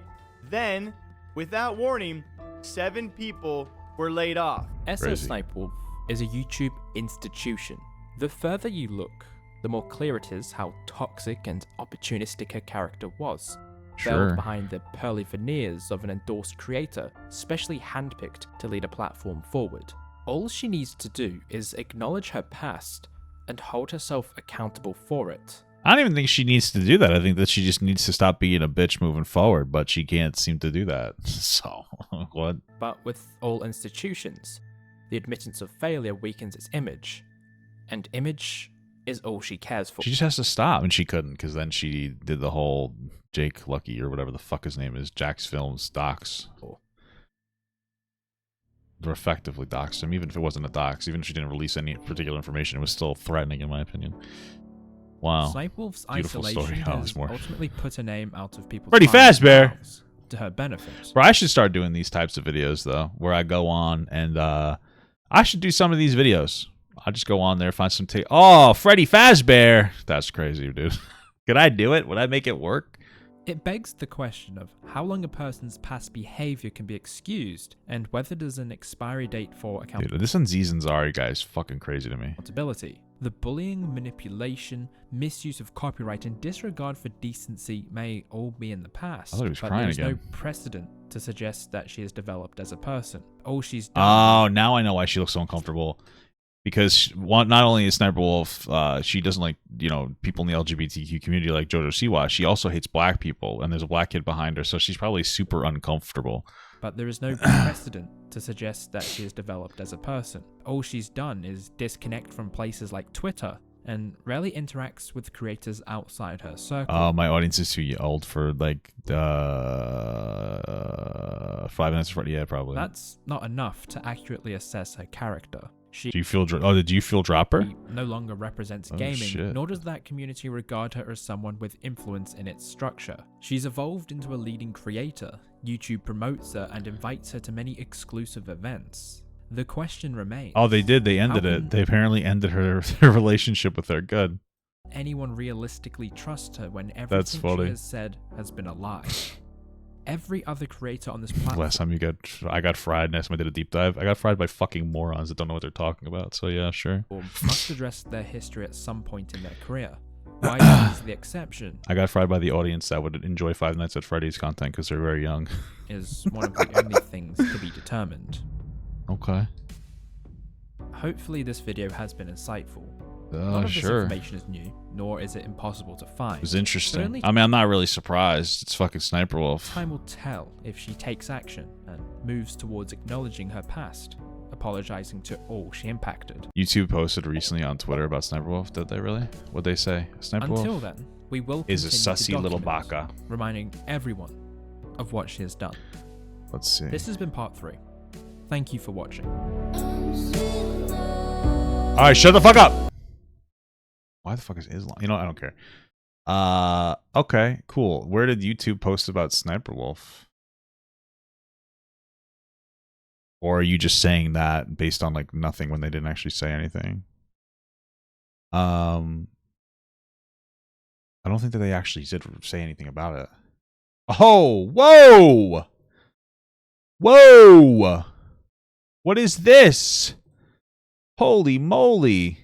then, without warning, 7 people were laid off. SSSniperWolf is a YouTube institution. The further you look, the more clear it is how toxic and opportunistic her character was. Sure. Veiled behind the pearly veneers of an endorsed creator, specially handpicked to lead a platform forward. All she needs to do is acknowledge her past and hold herself accountable for it. I don't even think she needs to do that. I think that she just needs to stop being a bitch moving forward, but she can't seem to do that. So, what? But with all institutions, the admittance of failure weakens its image, and image is all she cares for. She just has to stop, and she couldn't, because then she did the whole Jake Lucky, or whatever the fuck his name is, Jack's Films docs. They're effectively doxed him, even if it wasn't a dox. Even if she didn't release any particular information, it was still threatening, in my opinion. Wow. SniperWolf's Beautiful isolation story. Oh, has there's more. ultimately put a name out of people's Freddy minds Fazbear! to her benefit. Bro, I should start doing these types of videos, though, where I go on and, I should do some of these videos. I'll just go on there, find some Oh, Freddy Fazbear! That's crazy, dude. Could I do it? Would I make it work? It begs the question of how long a person's past behavior can be excused, and whether there's an expiry date for Dude, this on Zizanzari guy is fucking crazy to me. accountability. The bullying, manipulation, misuse of copyright, and disregard for decency may all be in the past, I thought he was but crying there's no again. precedent to suggest that she has developed as a person. All she's done Oh, now I know why she looks so uncomfortable. Because not only is SniperWolf, she doesn't like, people in the LGBTQ community like Jojo Siwa. She also hates black people, and there's a black kid behind her, so she's probably super uncomfortable. but there is no precedent to suggest that she has developed as a person. All she's done is disconnect from places like Twitter and rarely interacts with creators outside her circle. Oh, my audience is too old for, like, 5 minutes of Freddy. Yeah, probably. That's not enough to accurately assess her character. Did you feel Dropper? No longer represents Oh, gaming, shit. nor does that community regard her as someone with influence in its structure. She's evolved into a leading creator. YouTube promotes her and invites her to many exclusive events. The question remains. Oh, they did. They ended it. They apparently ended her relationship with her. Good. Anyone realistically trust her when That's everything funny. she has said has been a lie? Every other creator on this platform Last time I got fried. Next time I did a deep dive, I got fried by fucking morons that don't know what they're talking about. So yeah, sure. must address their history at some point in their career. Why is the exception? I got fried by the audience that would enjoy Five Nights at Freddy's content because they're very young. Is one of the only things to be determined. Okay. Hopefully this video has been insightful. None of this Sure. information is new, nor is it impossible to find. It was interesting. Only I mean, I'm not really surprised. It's fucking SniperWolf. time will tell if she takes action and moves towards acknowledging her past, apologizing to all she impacted. YouTube posted recently on Twitter about SniperWolf. Did they really? What'd they say? SniperWolf Until then, we will is a continue to sussy little document, baka. reminding everyone of what she has done. Let's see. This has been part 3. Thank you for watching. All right, shut the fuck up. Why the fuck is Islam? I don't care. Okay, cool. Where did YouTube post about SniperWolf? Or are you just saying that based on like nothing when they didn't actually say anything? I don't think that they actually did say anything about it. Oh, whoa! Whoa! What is this? Holy moly.